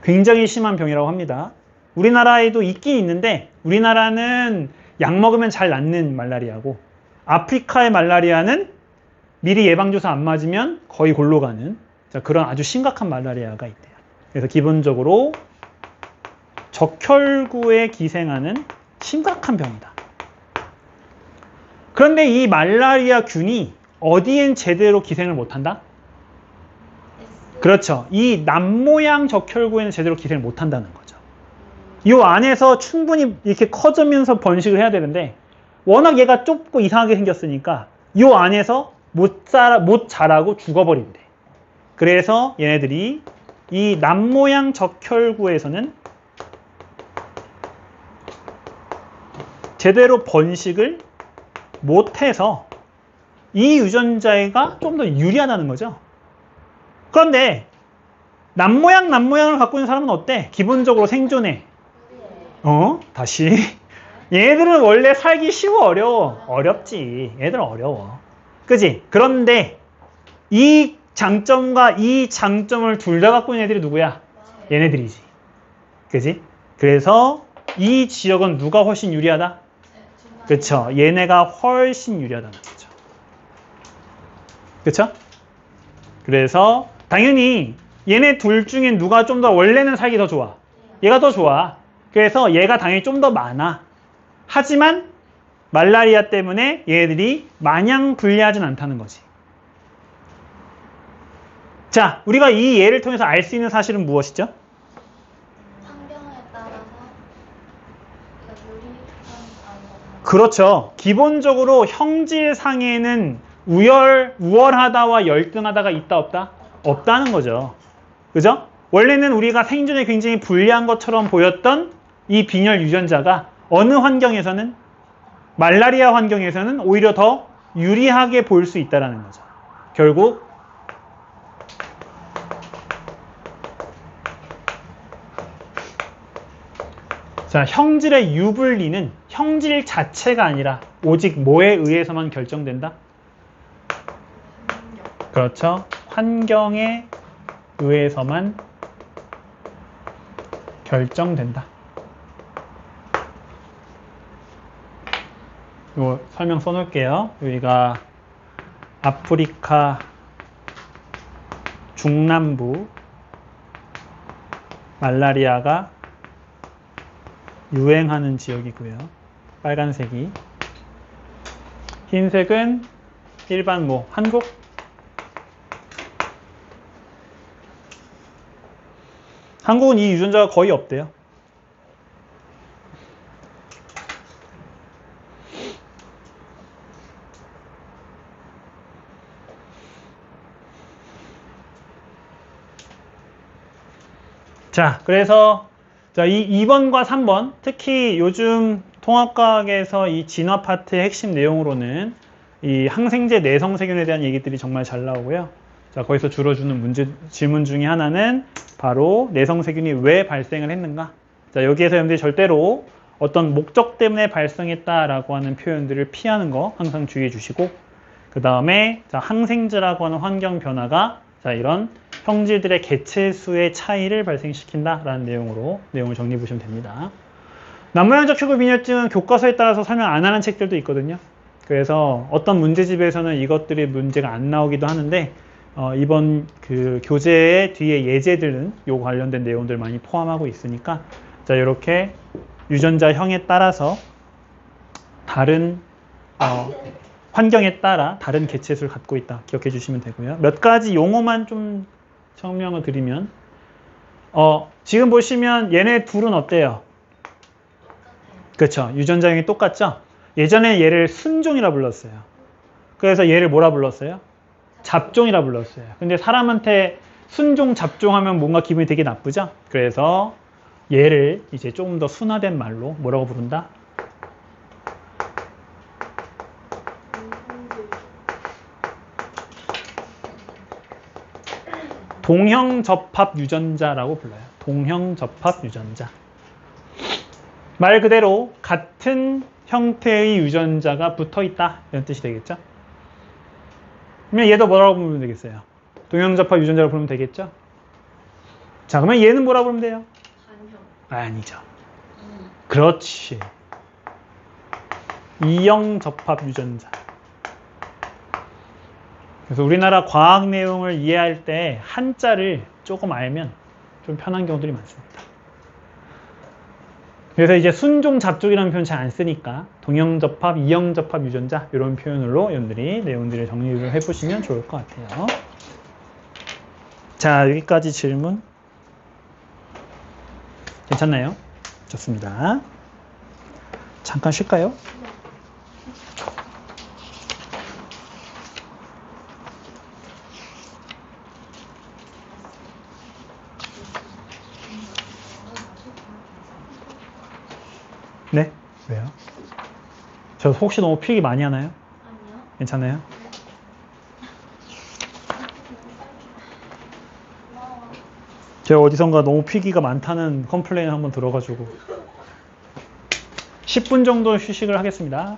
굉장히 심한 병이라고 합니다. 우리나라에도 있긴 있는데 우리나라는 약 먹으면 잘 낫는 말라리아고 아프리카의 말라리아는 미리 예방주사 안 맞으면 거의 골로 가는 그런 아주 심각한 말라리아가 있대요. 그래서 기본적으로 적혈구에 기생하는 심각한 병이다. 그런데 이 말라리아 균이 어디엔 제대로 기생을 못한다? 그렇죠. 이 남모양 적혈구에는 제대로 기생을 못한다는 거죠. 이 안에서 충분히 이렇게 커지면서 번식을 해야 되는데 워낙 얘가 좁고 이상하게 생겼으니까 이 안에서 못 자라고 죽어버린대. 그래서 얘네들이 이 남모양 적혈구에서는 제대로 번식을 못해서 이 유전자가 좀 더 유리하다는 거죠. 그런데 남모양을 갖고 있는 사람은 어때? 기본적으로 생존해. 다시. 얘네들은 원래 살기 쉬워, 어려워? 어렵지. 얘들은 어려워. 그지? 그런데 이 장점과 이 장점을 둘 다 갖고 있는 애들이 누구야? 얘네들이지. 그지? 그래서 이 지역은 누가 훨씬 유리하다? 그쵸? 얘네가 훨씬 유리하다는 거죠. 그쵸? 그래서 당연히 얘네 둘 중에 누가 좀 더 원래는 살기 더 좋아? 얘가 더 좋아. 그래서 얘가 당연히 좀 더 많아. 하지만 말라리아 때문에 얘네들이 마냥 불리하진 않다는 거지. 자, 우리가 이 예를 통해서 알 수 있는 사실은 무엇이죠? 환경에 따라서 유리한 그렇죠. 기본적으로 형질상에는 우월하다와 열등하다가 있다 없다? 없다는 거죠. 그죠? 원래는 우리가 생존에 굉장히 불리한 것처럼 보였던 이 빈혈 유전자가 어느 환경에서는 말라리아 환경에서는 오히려 더 유리하게 보일 수 있다는 거죠. 결국 자, 형질의 유불리는 형질 자체가 아니라 오직 뭐에 의해서만 결정된다? 그렇죠. 환경에 의해서만 결정된다. 이거 설명 써놓을게요. 여기가 아프리카 중남부 말라리아가 유행하는 지역이고요. 빨간색이. 흰색은 일반 한국? 한국은 이 유전자가 거의 없대요. 자, 그래서 이 2번과 3번, 특히 요즘 통합과학에서 이 진화 파트의 핵심 내용으로는 이 항생제 내성세균에 대한 얘기들이 정말 잘 나오고요. 자, 거기서 주로 주는 질문 중에 하나는 바로 내성세균이 왜 발생을 했는가? 자, 여기에서 여러분들이 절대로 어떤 목적 때문에 발생했다라고 하는 표현들을 피하는 거 항상 주의해 주시고, 그 다음에 항생제라고 하는 환경 변화가 이런 형질들의 개체수의 차이를 발생시킨다라는 내용을 정리해 보시면 됩니다. 남모양적 혈구 빈혈증은 교과서에 따라서 설명 안 하는 책들도 있거든요. 그래서 어떤 문제집에서는 이것들이 문제가 안 나오기도 하는데 이번 그 교재의 뒤에 예제들은 요 관련된 내용들 많이 포함하고 있으니까 이렇게 유전자형에 따라서 다른 환경에 따라 다른 개체수를 갖고 있다 기억해 주시면 되고요. 몇 가지 용어만 좀 설명을 드리면 지금 보시면 얘네 둘은 어때요? 그렇죠. 유전자형이 똑같죠? 예전에 얘를 순종이라 불렀어요. 그래서 얘를 뭐라 불렀어요? 잡종이라 불렀어요. 근데 사람한테 순종, 잡종하면 뭔가 기분이 되게 나쁘죠? 그래서 얘를 이제 조금 더 순화된 말로 뭐라고 부른다? 동형접합 유전자라고 불러요. 동형접합 유전자. 말 그대로 같은 형태의 유전자가 붙어있다 이런 뜻이 되겠죠? 그러면 얘도 뭐라고 부르면 되겠어요? 동형접합 유전자라고 부르면 되겠죠? 자, 그러면 얘는 뭐라고 부르면 돼요? 아니죠. 그렇지. 이형접합 유전자. 그래서 우리나라 과학 내용을 이해할 때 한자를 조금 알면 좀 편한 경우들이 많습니다. 그래서 이제 순종 잡족이라는 표현 잘 안 쓰니까 동형접합, 이형접합 유전자 이런 표현으로 여러분들이 내용들을 정리를 해보시면 좋을 것 같아요. 자, 여기까지 질문 괜찮나요? 좋습니다. 잠깐 쉴까요? 네? 왜요? 저 혹시 너무 필기 많이 하나요? 아니요. 괜찮아요? 고마워. 제가 어디선가 너무 필기가 많다는 컴플레인 한번 들어가지고 10분 정도 휴식을 하겠습니다.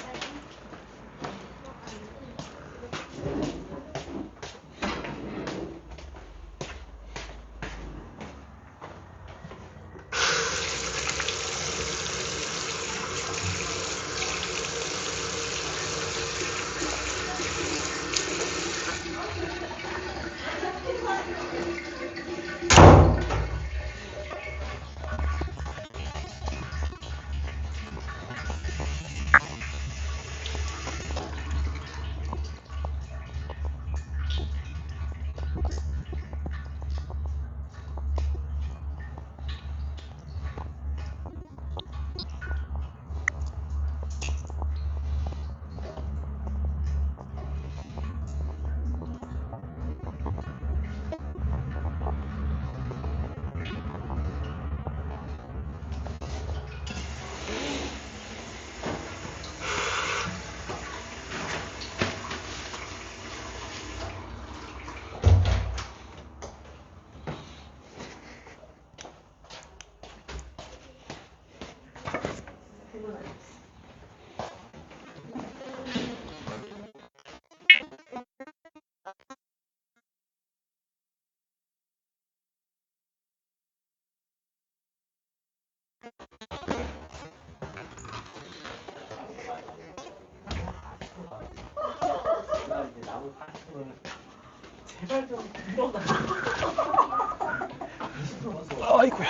아이고야.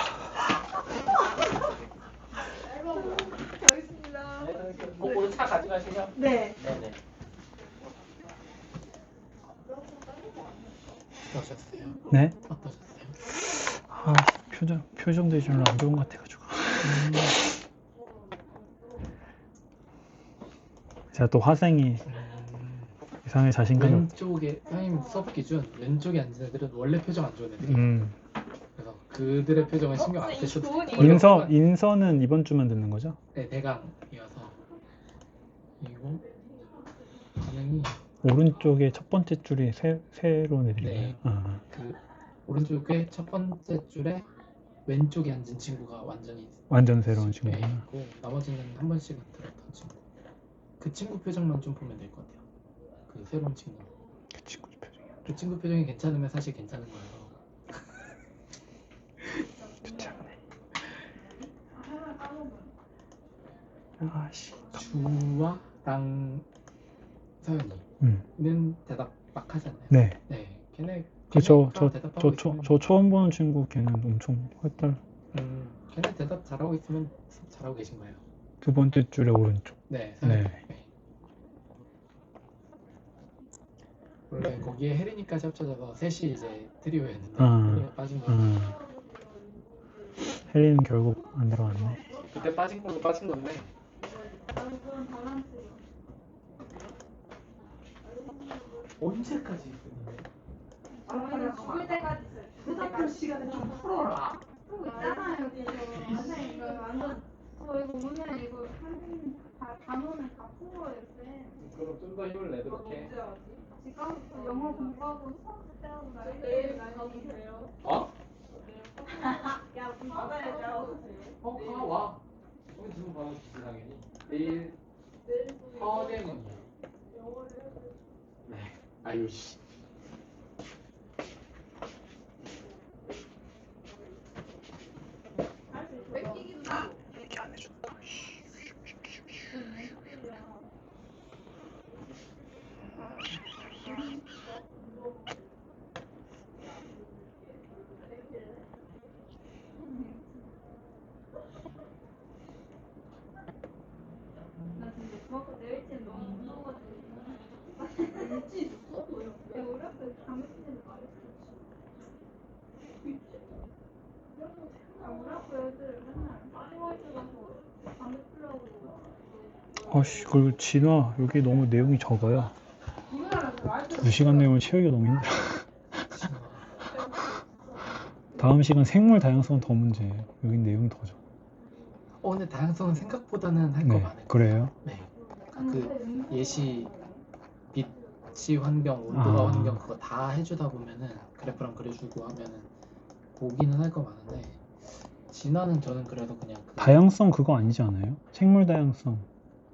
그거 차 가져가시죠? 네. 네네. 네? 어떠셨어요? 아, 표정 대준으로 안 좋은 것 같아가지고. 제가 또 화생이 이상하게 자신감이 왼쪽에 선생님 수업 기준 왼쪽에 앉은 애들은 원래 표정 안 좋은 애들이에요. 그래서 그들의 표정은 신경 안 쓰셔도 돼요. 인서는 이번 주만 듣는 거죠? 네, 대강이어서 그리고 반응이 오른쪽에 첫 번째 줄이 새로운 애들인가요? 네. 아, 그 오른쪽에 첫 번째 줄에 왼쪽에 앉은 친구가 완전 새로운 네, 친구구나. 있고 나머지는 한 번씩은 들었던 친구. 그 친구 표정만 좀 보면 될 것 같아요. 그 새로운 친구. 그 친구 표정이 그 친구 표정이 괜찮으면 사실 괜찮은 거예요. 좋지 않네. 아씨. 주와 랑 서연이는 대답 막 하잖아요. 네. 네, 걔네 저 대답하고 있으면 처음 보는 친구 걔는 엄청 활달. 걔네 대답 잘하고 있으면 잘하고 계신 거예요. 두 번째 줄에 오른쪽. 네, 서연이. 네. 네. 원래 거기에 혜린이까지 합쳐져서 셋이 이제 트리오였는데 혜린이가 빠진 거예요. 혜리는 결국 안 들어왔네. 그때 빠진 걸로 빠진 건데 언제까지 있었는데? 저희는 죽을 때까지 휴대폰 시간에 좀 풀어라. 또 있잖아요, 지금. 선생님, 이거 완전. 이거 오늘 이거 선생님 단원을 다 푼 거예요, 쌤. 그럼 좀 더 힘을 내도록 해. 지금부터 영어 공부하고 수학 때하고 나중에 내일 가주세요. 어? 야, 문 닫아야죠. 가 와. 우리 지금 바로 주지 당연히. 내일 서대문이야. 네. 아유 씨. 얘기 안 해준다. 아씨, 그리고 진화 여기 너무 내용이 적어요. 2시간 내용을 채우기가 너무 힘들어. 다음 시간 생물 다양성은 더 문제예요. 여기 내용이 더 적어. 근데 다양성은 생각보다는 할 거 네, 많아요. 그래요? 네. 그 예시 빛이 환경, 온도가 아. 환경 그거 다 해주다 보면은 그래프랑 그려주고 하면은 보기는 할 거 많은데 진화는 저는 그래도 그냥 그 다양성 그거 아니지 않아요? 생물 다양성,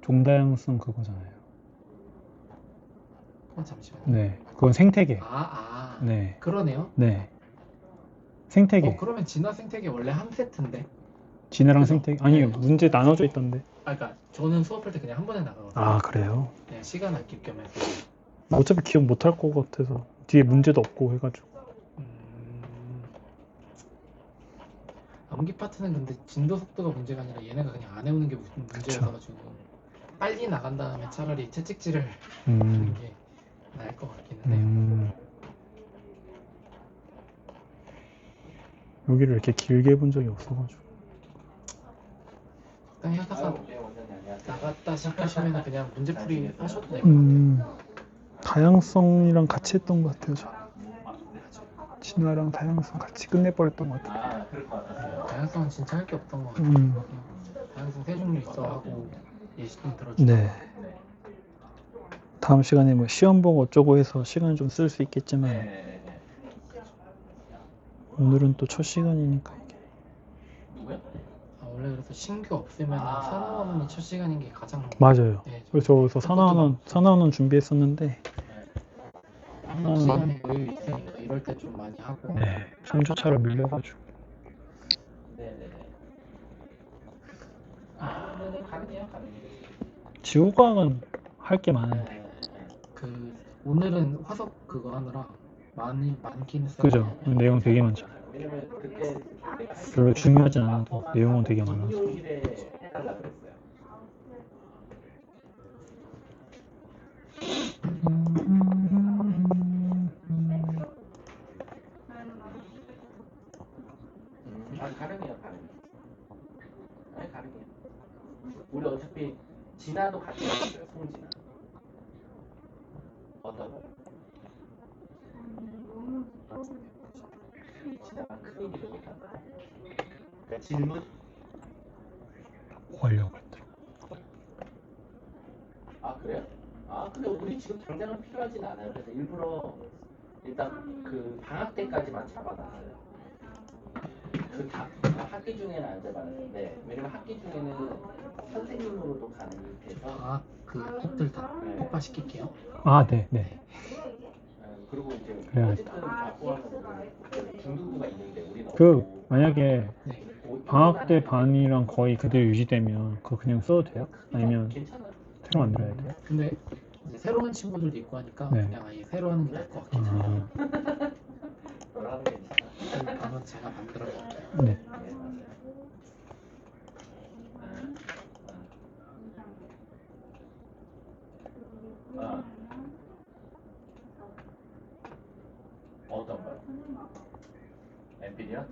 종 다양성 그거잖아요. 잠시만요. 네, 그건 생태계. 네, 그러네요. 네. 생태계. 그러면 진화 생태계 원래 한 세트인데. 진화랑 그죠? 생태계. 아니요, 네. 문제 나눠져 있던데. 그러니까 저는 수업할 때 그냥 한 번에 나가거든요. 아, 그래요? 그냥 시간 아낄 겸 해서. 어차피 기억 못 할 것 같아서. 뒤에 문제도 없고 해가지고. 암기 파트는 근데 진도 속도가 문제가 아니라 얘네가 그냥 안 해오는 게 문제여가지고 빨리 나간 다음에 차라리 채찍질을 하는 게 나을 것 같기는 해요. 여기를 이렇게 길게 본 적이 없어가지고. 적당히 하다가 나갔다 시작하시면 그냥 문제풀이 하셔도 돼요. 다양성이랑 같이 했던 것 같아요, 저. 진화랑 다양성 같이 끝내버렸던 것 같아요. 다양성은 진짜 할 게 없던 것 같아요. 다양성 세 종류 있어 하고 예시 좀 들어주고. 네. 다음 시간에 뭐 시험 보고 어쩌고 해서 시간 좀 쓸 수 있겠지만 오늘은 또 첫 시간이니까 이게. 원래 그래서 신규 없으면 산업원이 첫 시간인 게 가장 맞아요. 네, 그래서 저기서 산화원 준비했었는데 시간에 여유 있으니까 이럴 때 좀 많이 하고. 네, 3주차로 밀려가지고. 지구과학은 할 게 많은데. 그 오늘은 화석 그거 하느라 많긴 했어요. 그죠? 내용 되게 많잖아요. 별로 중요하지 않아도 내용은 되게 많아서. 가능해요. 가능해요. 우리 어차피 진화도 같이 했어요. 송진화. 어떤 거? 진화가 큰 일이 못한다. 그러니까 질문? 뭐 하려고 했더라. 그래요? 근데 우리 지금 당장은 필요하진 않아요. 그래서 일부러 일단 그 방학 때까지만 잡아놨어요. 학기 중에는 안 잡아놨는데 왜냐면 학기 중에는 선생님으로도 가능이 돼서 그 것들 다 폭파시킬게요. 네. 그리고 이제 그래야겠다. 어쨌든 과학고하면 중등부가 있는데 우리는 만약에 방학 때 반이랑 거의 그대로 유지되면 그거 그냥 써도 돼요? 아니면 괜찮아요. 새로 만들어야 돼요? 근데 이제 새로 운 친구들도 있고 하니까 네. 그냥 아예 새로 하는 게 나을 것 같긴 해요. 너라는 게 괜찮아. 그 방은 제가 만들어볼게요. 네. 어떤 거요? 엔비디아?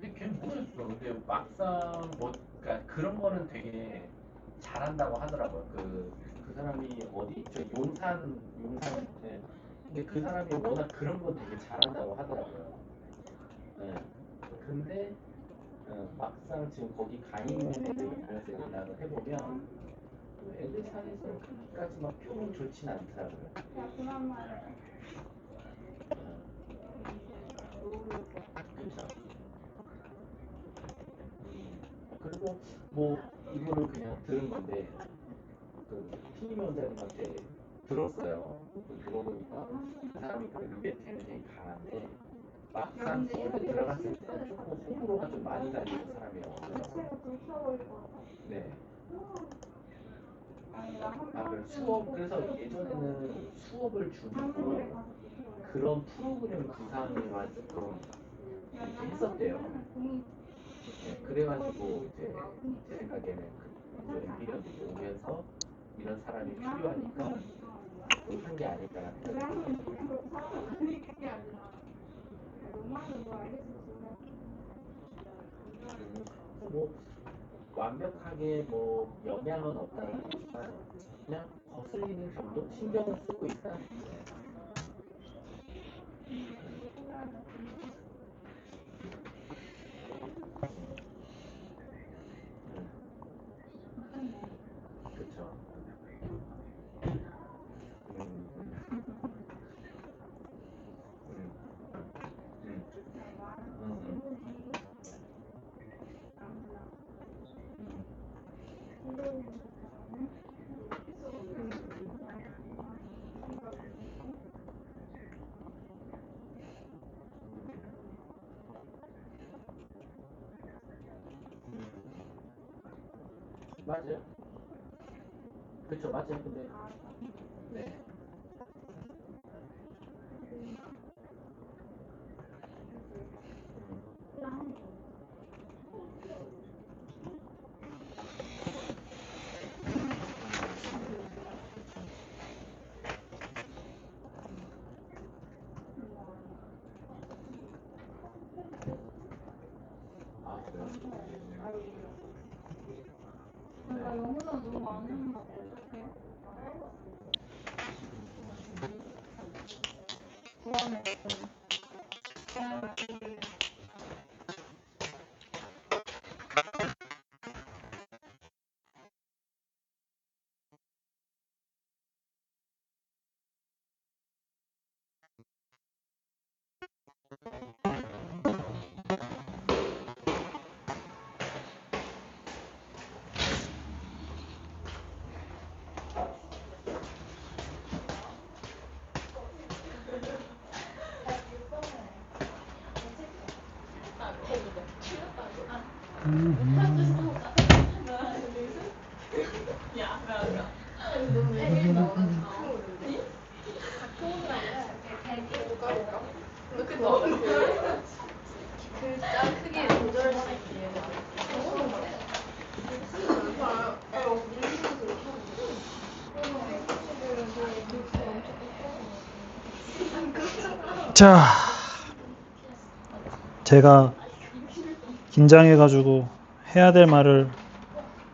근데 걔 모르겠어. 근데 막상 그러니까 그런 거는 되게 잘한다고 하더라고요. 그 사람이 어디 저 용산 근데 그 사람이 워낙 그런 건 되게 잘한다고 하더라고요. 네. 근데 막상 지금 거기 가 있는 애들 그래서 연락을 해보면 애들 사이에서 그렇게까지 막 평이 좋진 않더라고요. 그렇죠. 그리고 뭐 이거를 그냥 들은 건데 그 팀 원장님한테 들었어요. 들어보니까 그 사람이 그래도 멘트는 되게 강한데 막상 수업에 들어갔을 때는 조금 호불호가 좀 많이 갈리는 사람이라고 하더라고요. 네. 그래서 예전에는 수업을 줄이고 그런 프로그램 구상에만 조금 이렇게 했었대요. 네, 그래가지고 이제 제 생각에는 그 엔비디아도 오면서 이런 사람이 필요하니까 한 게 아닐까라는 생각이 그냥 들어요. 그렇게 살아가는 게 아니라 로망은 뭐 알겠지만 뭐 완벽하게 뭐 영향은 없다는 거지만 그냥 거슬리는 정도 신경을 쓰고 있다. 그렇죠. 맞아요. 그렇죠, 맞아요. 근데 네. 아, 그래요? 내가 영어는 너무 많은 것 같아. 글자 크기 조절할 수 있게. 자, 제가 긴장해가지고 해야 될 말을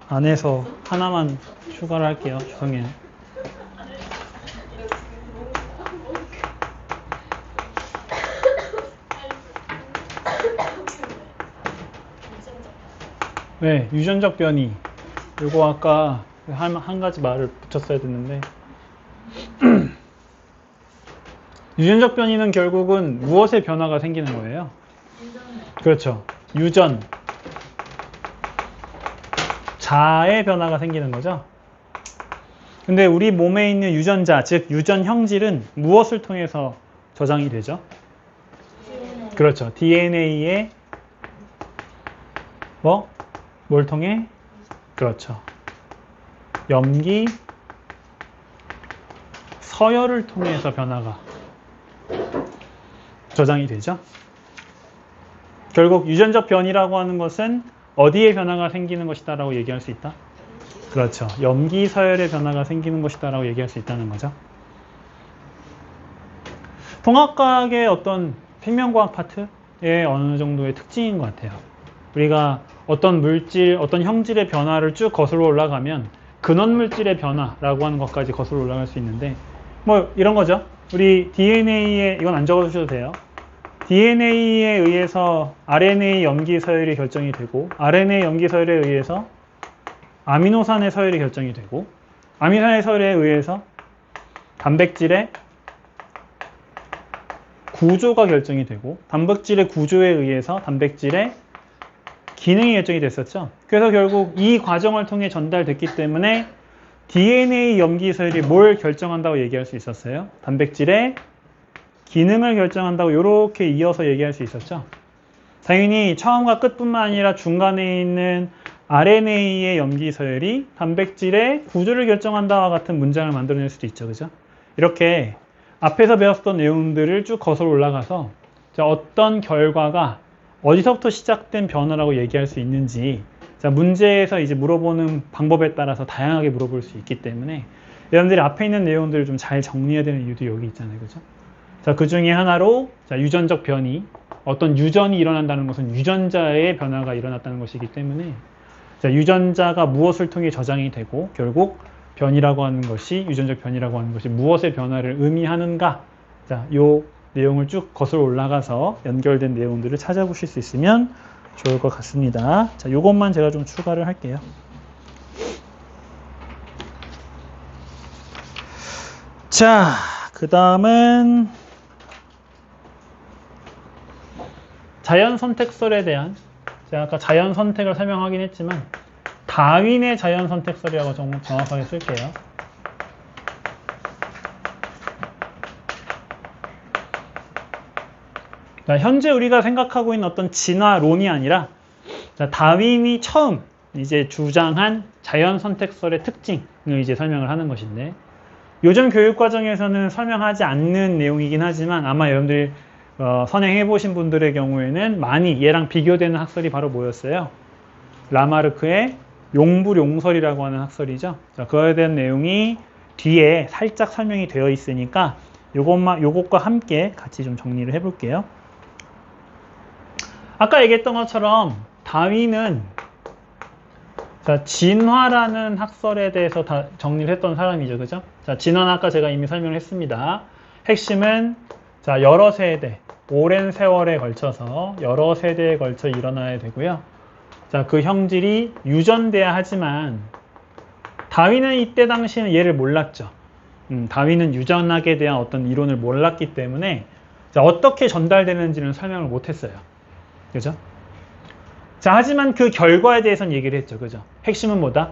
안 해서 하나만 추가를 할게요. 죄송해요. 네, 유전적 변이. 이거 아까 한 가지 말을 붙였어야 됐는데 유전적 변이는 결국은 무엇의 변화가 생기는 거예요? 그렇죠. 유전. 자의 변화가 생기는 거죠. 근데 우리 몸에 있는 유전자, 즉 유전 형질은 무엇을 통해서 저장이 되죠? 그렇죠. DNA의 뭘 통해? 그렇죠. 염기, 서열을 통해서 변화가 저장이 되죠. 결국 유전적 변이라고 하는 것은 어디에 변화가 생기는 것이다 라고 얘기할 수 있다? 그렇죠. 염기 서열의 변화가 생기는 것이다 라고 얘기할 수 있다는 거죠. 통합과학의 어떤 생명과학 파트의 어느 정도의 특징인 것 같아요. 우리가 어떤 물질, 어떤 형질의 변화를 쭉 거슬러 올라가면 근원 물질의 변화라고 하는 것까지 거슬러 올라갈 수 있는데 뭐 이런 거죠. 우리 DNA에 이건 안 적어주셔도 돼요. DNA에 의해서 RNA 염기 서열이 결정이 되고 RNA 염기 서열에 의해서 아미노산의 서열이 결정이 되고 아미노산의 서열에 의해서 단백질의 구조가 결정이 되고 단백질의 구조에 의해서 단백질의 기능이 결정이 됐었죠. 그래서 결국 이 과정을 통해 전달됐기 때문에 DNA 염기 서열이 뭘 결정한다고 얘기할 수 있었어요? 단백질의 기능을 결정한다고 이렇게 이어서 얘기할 수 있었죠. 당연히 처음과 끝뿐만 아니라 중간에 있는 RNA의 염기 서열이 단백질의 구조를 결정한다와 같은 문장을 만들어낼 수도 있죠. 그죠? 이렇게 앞에서 배웠던 내용들을 쭉 거슬러 올라가서 어떤 결과가 어디서부터 시작된 변화라고 얘기할 수 있는지 자, 문제에서 이제 물어보는 방법에 따라서 다양하게 물어볼 수 있기 때문에 여러분들이 앞에 있는 내용들을 좀 잘 정리해야 되는 이유도 여기 있잖아요. 그죠? 자, 그 중에 하나로 자, 유전적 변이, 어떤 유전이 일어난다는 것은 유전자의 변화가 일어났다는 것이기 때문에 자, 유전자가 무엇을 통해 저장이 되고 결국 변이라고 하는 것이 유전적 변이라고 하는 것이 무엇의 변화를 의미하는가. 자, 요 내용을 쭉 거슬러 올라가서 연결된 내용들을 찾아보실 수 있으면 좋을 것 같습니다. 자, 요것만 제가 좀 추가를 할게요. 자, 그 다음은 자연 선택설에 대한, 제가 아까 자연 선택을 설명하긴 했지만 다윈의 자연 선택설이라고 정확하게 쓸게요. 자, 현재 우리가 생각하고 있는 어떤 진화론이 아니라 자, 다윈이 처음 이제 주장한 자연 선택설의 특징을 이제 설명을 하는 것인데, 요즘 교육 과정에서는 설명하지 않는 내용이긴 하지만 아마 여러분들이 선행해 보신 분들의 경우에는 많이 얘랑 비교되는 학설이 바로 뭐였어요? 라마르크의 용불용설이라고 하는 학설이죠. 자, 그거에 대한 내용이 뒤에 살짝 설명이 되어 있으니까 요것과 함께 같이 좀 정리를 해볼게요. 아까 얘기했던 것처럼 다윈은 자, 진화라는 학설에 대해서 다 정리를 했던 사람이죠. 그죠? 자, 진화는 아까 제가 이미 설명을 했습니다. 핵심은 자, 여러 세대, 오랜 세월에 걸쳐서 여러 세대에 걸쳐 일어나야 되고요. 자, 그 형질이 유전돼야 하지만 다윈은 이때 당시에는 얘를 몰랐죠. 다윈은 유전학에 대한 어떤 이론을 몰랐기 때문에 자, 어떻게 전달되는지는 설명을 못했어요. 그죠? 자, 하지만 그 결과에 대해서는 얘기를 했죠. 그죠? 핵심은 뭐다?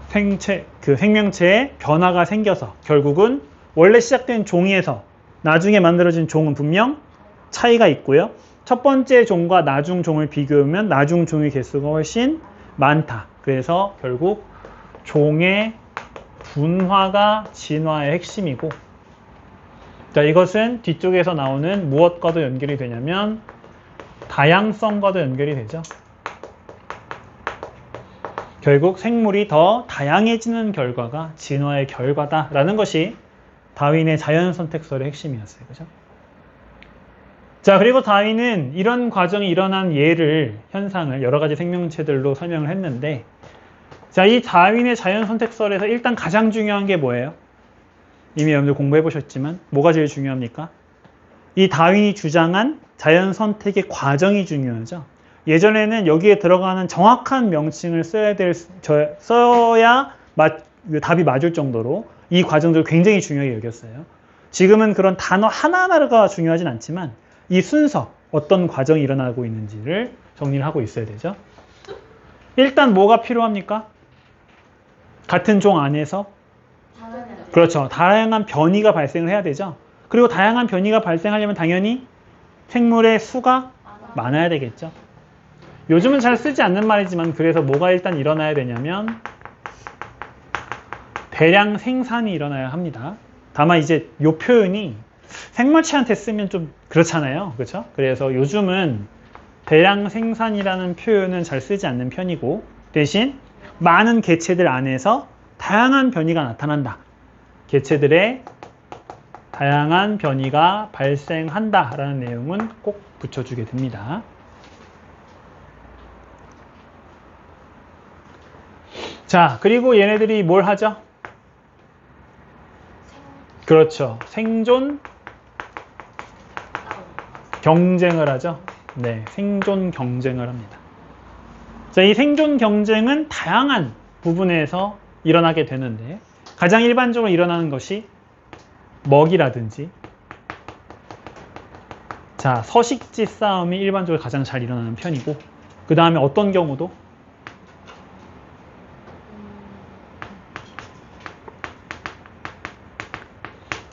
생명체에 변화가 생겨서 결국은 원래 시작된 종에서 나중에 만들어진 종은 분명 차이가 있고요. 첫 번째 종과 나중 종을 비교하면 나중 종의 개수가 훨씬 많다. 그래서 결국 종의 분화가 진화의 핵심이고, 자, 이것은 뒤쪽에서 나오는 무엇과도 연결이 되냐면 다양성과도 연결이 되죠. 결국 생물이 더 다양해지는 결과가 진화의 결과다라는 것이 다윈의 자연 선택설의 핵심이었어요. 그죠? 자, 그리고 다윈은 이런 과정이 일어난 현상을 여러 가지 생명체들로 설명을 했는데, 자, 이 다윈의 자연 선택설에서 일단 가장 중요한 게 뭐예요? 이미 여러분들 공부해 보셨지만 뭐가 제일 중요합니까? 이 다윈이 주장한 자연 선택의 과정이 중요하죠. 예전에는 여기에 들어가는 정확한 명칭을 써야 답이 맞을 정도로 이 과정들을 굉장히 중요하게 여겼어요. 지금은 그런 단어 하나하나가 중요하진 않지만 이 순서, 어떤 과정이 일어나고 있는지를 정리를 하고 있어야 되죠. 일단 뭐가 필요합니까? 같은 종 안에서 그렇죠. 다양한 변이가 발생을 해야 되죠. 그리고 다양한 변이가 발생하려면 당연히 생물의 수가 많아야 되겠죠. 요즘은 잘 쓰지 않는 말이지만 그래서 뭐가 일단 일어나야 되냐면 대량 생산이 일어나야 합니다. 다만 이제 이 표현이 생물체한테 쓰면 좀 그렇잖아요. 그렇죠? 그래서 요즘은 대량 생산이라는 표현은 잘 쓰지 않는 편이고 대신 많은 개체들 안에서 다양한 변이가 나타난다. 개체들의 다양한 변이가 발생한다라는 내용은 꼭 붙여주게 됩니다. 자, 그리고 얘네들이 뭘 하죠? 그렇죠. 생존 경쟁을 하죠. 네, 생존 경쟁을 합니다. 자, 이 생존 경쟁은 다양한 부분에서 일어나게 되는데 가장 일반적으로 일어나는 것이 먹이라든지 자, 서식지 싸움이 일반적으로 가장 잘 일어나는 편이고 그 다음에 어떤 경우도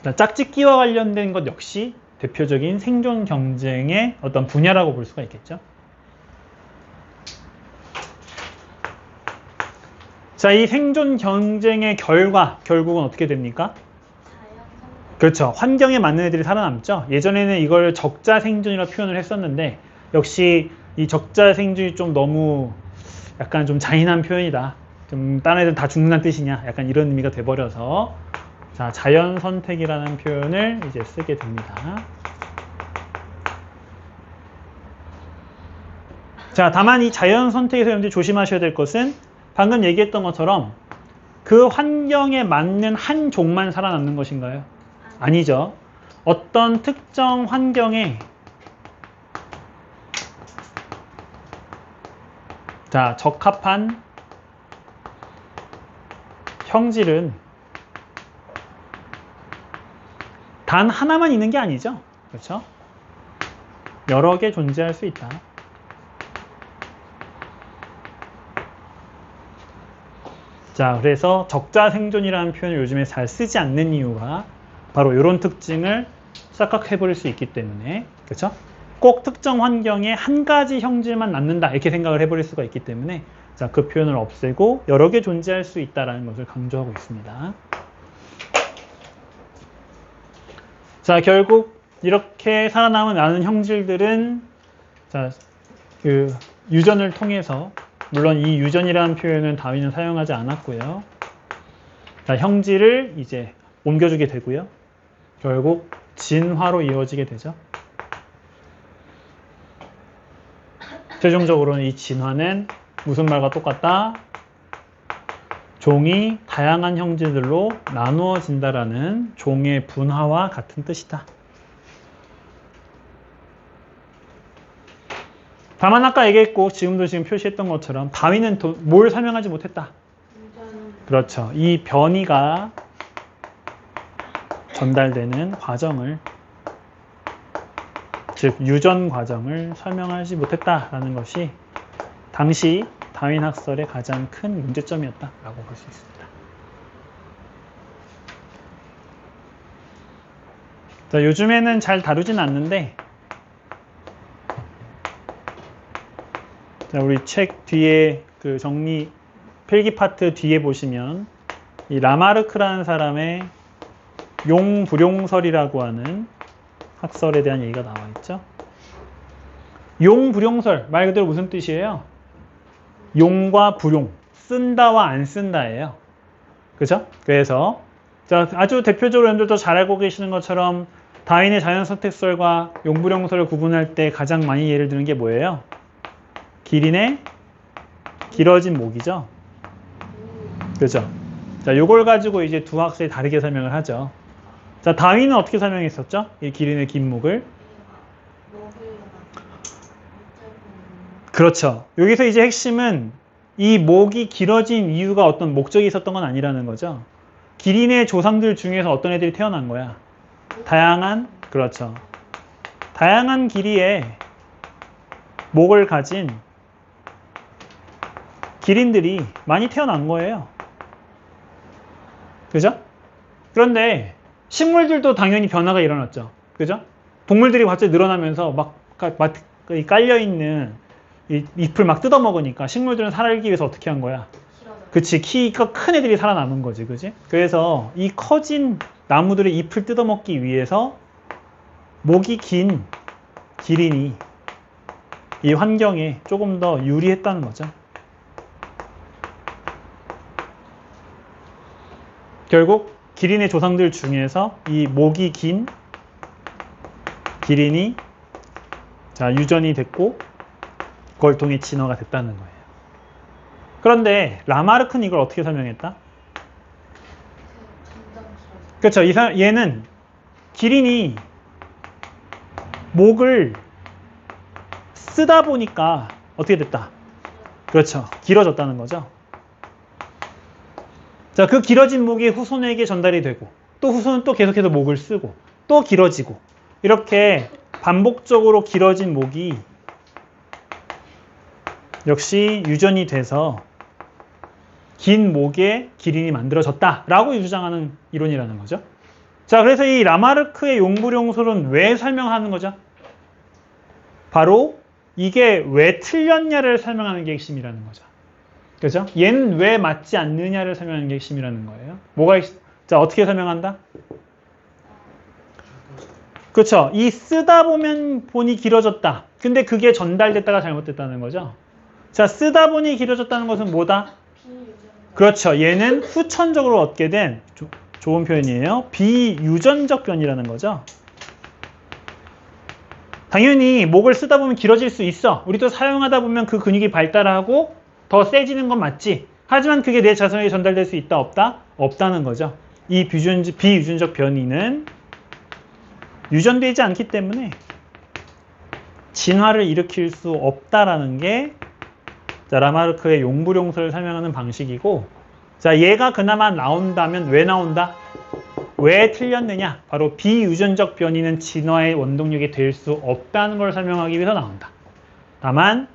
자, 짝짓기와 관련된 것 역시 대표적인 생존 경쟁의 어떤 분야라고 볼 수가 있겠죠. 자, 이 생존 경쟁의 결국은 어떻게 됩니까? 그렇죠. 환경에 맞는 애들이 살아남죠. 예전에는 이걸 적자 생존이라고 표현을 했었는데 역시 이 적자 생존이 좀 너무 약간 좀 잔인한 표현이다. 좀 다른 애들 다 죽는다는 뜻이냐? 약간 이런 의미가 돼버려서 자, 자연 선택이라는 표현을 이제 쓰게 됩니다. 자, 다만 이 자연 선택에서 여러분들이 조심하셔야 될 것은 방금 얘기했던 것처럼 그 환경에 맞는 한 종만 살아남는 것인가요? 아니죠. 어떤 특정 환경에 자, 적합한 형질은 단 하나만 있는 게 아니죠. 그렇죠? 여러 개 존재할 수 있다. 자, 그래서 적자생존이라는 표현을 요즘에 잘 쓰지 않는 이유가 바로 이런 특징을 싹각해 버릴 수 있기 때문에, 그렇죠? 꼭 특정 환경에 한 가지 형질만 남는다 이렇게 생각을 해버릴 수가 있기 때문에 자, 그 표현을 없애고 여러 개 존재할 수 있다는 것을 강조하고 있습니다. 자, 결국 이렇게 살아남은 많은 형질들은 자, 그 유전을 통해서 물론 이 유전이라는 표현은 다윈은 사용하지 않았고요. 자, 형질을 이제 옮겨주게 되고요. 결국 진화로 이어지게 되죠. 최종적으로는 이 진화는 무슨 말과 똑같다? 종이 다양한 형질들로 나누어진다라는 종의 분화와 같은 뜻이다. 다만 아까 얘기했고 지금도 지금 표시했던 것처럼 다윈은 뭘 설명하지 못했다. 그렇죠. 이 변이가 전달되는 과정을 즉 유전 과정을 설명하지 못했다라는 것이 당시 다윈 학설의 가장 큰 문제점이었다라고 볼 수 있습니다. 자, 요즘에는 잘 다루진 않는데 자, 우리 책 뒤에 그 정리 필기 파트 뒤에 보시면 이 라마르크라는 사람의 용불용설이라고 하는 학설에 대한 얘기가 나와 있죠. 용불용설 말 그대로 무슨 뜻이에요? 용과 불용, 쓴다와 안 쓴다예요. 그죠? 그래서 자, 아주 대표적으로 여러분들도 잘 알고 계시는 것처럼 다윈의 자연선택설과 용불용설을 구분할 때 가장 많이 예를 드는 게 뭐예요? 기린의 길어진 목이죠. 그죠? 자, 요걸 가지고 이제 두 학설이 다르게 설명을 하죠. 자, 다윈은 어떻게 설명했었죠? 이 기린의 긴 목을. 그렇죠. 여기서 이제 핵심은 이 목이 길어진 이유가 어떤 목적이 있었던 건 아니라는 거죠. 기린의 조상들 중에서 어떤 애들이 태어난 거야. 다양한, 그렇죠. 다양한 길이의 목을 가진 기린들이 많이 태어난 거예요. 그죠? 그런데 식물들도 당연히 변화가 일어났죠. 그죠? 동물들이 갑자기 늘어나면서 막 깔려있는 잎을 막 뜯어먹으니까 식물들은 살기 위해서 어떻게 한 거야? 그치, 키가 큰 애들이 살아남은 거지, 그지? 그래서 이 커진 나무들의 잎을 뜯어먹기 위해서 목이 긴 기린이 이 환경에 조금 더 유리했다는 거죠. 결국 기린의 조상들 중에서 이 목이 긴 기린이 자, 유전이 됐고 그걸 통해 진화가 됐다는 거예요. 그런데 라마르크는 이걸 어떻게 설명했다? 그렇죠. 얘는 기린이 목을 쓰다 보니까 어떻게 됐다? 그렇죠. 길어졌다는 거죠. 자, 그 길어진 목이 후손에게 전달이 되고 또 후손은 또 계속해서 목을 쓰고 또 길어지고 이렇게 반복적으로 길어진 목이 역시 유전이 돼서 긴 목의 기린이 만들어졌다라고 주장하는 이론이라는 거죠. 자, 그래서 이 라마르크의 용불용설은 왜 설명하는 거죠? 바로 이게 왜 틀렸냐를 설명하는 게 핵심이라는 거죠. 그죠? 얘는 왜 맞지 않느냐를 설명하는 게 핵심이라는 거예요. 자, 어떻게 설명한다? 그렇죠. 이 쓰다 보니 길어졌다. 근데 그게 전달됐다가 잘못됐다는 거죠. 자, 쓰다 보니 길어졌다는 것은 뭐다? 그렇죠. 얘는 후천적으로 얻게 된 좋은 표현이에요. 비유전적 변이라는 거죠. 당연히 목을 쓰다 보면 길어질 수 있어. 우리도 사용하다 보면 그 근육이 발달하고 더 세지는 건 맞지. 하지만 그게 내 자손에게 전달될 수 있다, 없다? 없다는 거죠. 이 비유전적 변이는 유전되지 않기 때문에 진화를 일으킬 수 없다라는 게 자, 라마르크의 용불용설을 설명하는 방식이고, 자, 얘가 그나마 나온다면 왜 나온다? 왜 틀렸느냐? 바로 비유전적 변이는 진화의 원동력이 될 수 없다는 걸 설명하기 위해서 나온다. 다만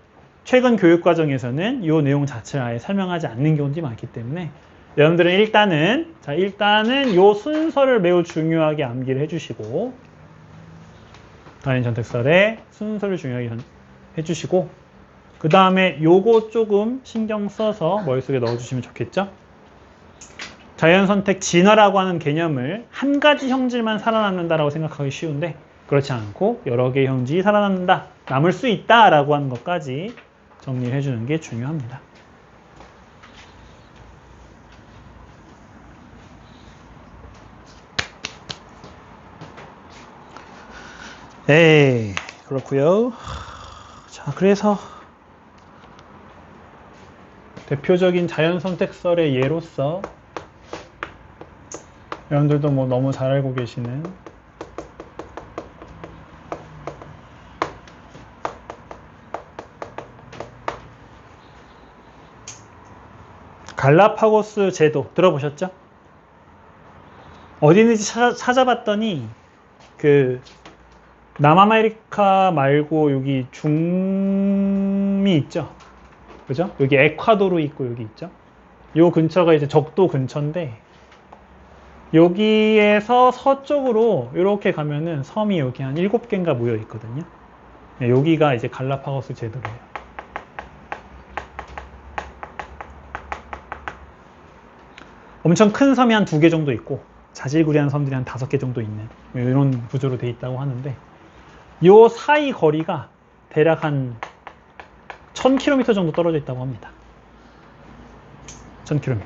최근 교육 과정에서는 이 내용 자체를 아예 설명하지 않는 경우들이 많기 때문에 여러분들은 일단은 이 순서를 매우 중요하게 암기를 해주시고, 단위 전택설의 순서를 중요하게 해주시고, 그 다음에 요거 조금 신경 써서 머릿속에 넣어주시면 좋겠죠? 자연선택 진화라고 하는 개념을 한 가지 형질만 살아남는다라고 생각하기 쉬운데 그렇지 않고 여러 개의 형질이 살아남는다, 남을 수 있다라고 하는 것까지 정리를 해주는 게 중요합니다. 네, 그렇고요. 자, 그래서 대표적인 자연선택설의 예로서 여러분들도 뭐 너무 잘 알고 계시는 갈라파고스 제도 들어보셨죠? 어디 있는지 찾아봤더니 그 남아메리카 말고 여기 중미 있죠? 그죠? 여기 에콰도르 있고 여기 있죠? 요 근처가 이제 적도 근처인데 여기에서 서쪽으로 이렇게 가면은 섬이 여기 한 7개인가 모여 있거든요. 네, 여기가 이제 갈라파고스 제도래요. 엄청 큰 섬이 한 2개 정도 있고 자질구레한 섬들이 한 5개 정도 있는 이런 구조로 돼 있다고 하는데 요 사이 거리가 대략 한 1000km 정도 떨어져 있다고 합니다. 1000km.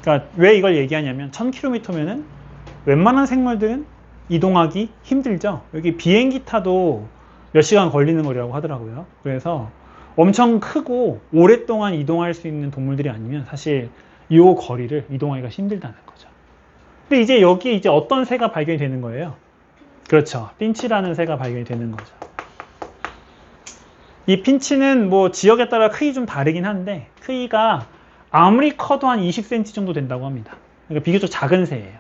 그러니까 왜 이걸 얘기하냐면 1000km면은 웬만한 생물들은 이동하기 힘들죠. 여기 비행기 타도 몇 시간 걸리는 거리라고 하더라고요. 그래서 엄청 크고 오랫동안 이동할 수 있는 동물들이 아니면 사실 이 거리를 이동하기가 힘들다는 거죠. 근데 이제 여기에 이제 어떤 새가 발견이 되는 거예요? 그렇죠. 핀치라는 새가 발견이 되는 거죠. 이 핀치는 뭐 지역에 따라 크기 좀 다르긴 한데 크기가 아무리 커도 한 20cm 정도 된다고 합니다. 그러니까 비교적 작은 새예요.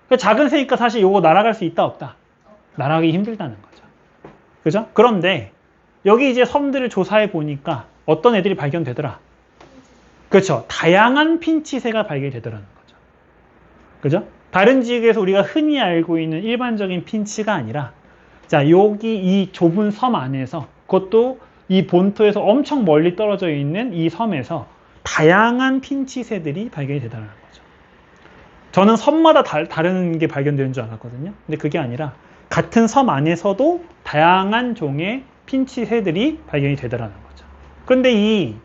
그러니까 작은 새니까 사실 이거 날아갈 수 있다 없다? 날아가기 힘들다는 거죠. 그죠? 그런데 여기 이제 섬들을 조사해 보니까 어떤 애들이 발견되더라? 그렇죠. 다양한 핀치새가 발견이 되더라는 거죠. 그죠? 다른 지역에서 우리가 흔히 알고 있는 일반적인 핀치가 아니라 자, 여기 이 좁은 섬 안에서 그것도 이 본토에서 엄청 멀리 떨어져 있는 이 섬에서 다양한 핀치새들이 발견이 되더라는 거죠. 저는 섬마다 다른 게 발견되는 줄 알았거든요. 근데 그게 아니라 같은 섬 안에서도 다양한 종의 핀치새들이 발견이 되더라는 거죠. 그런데 이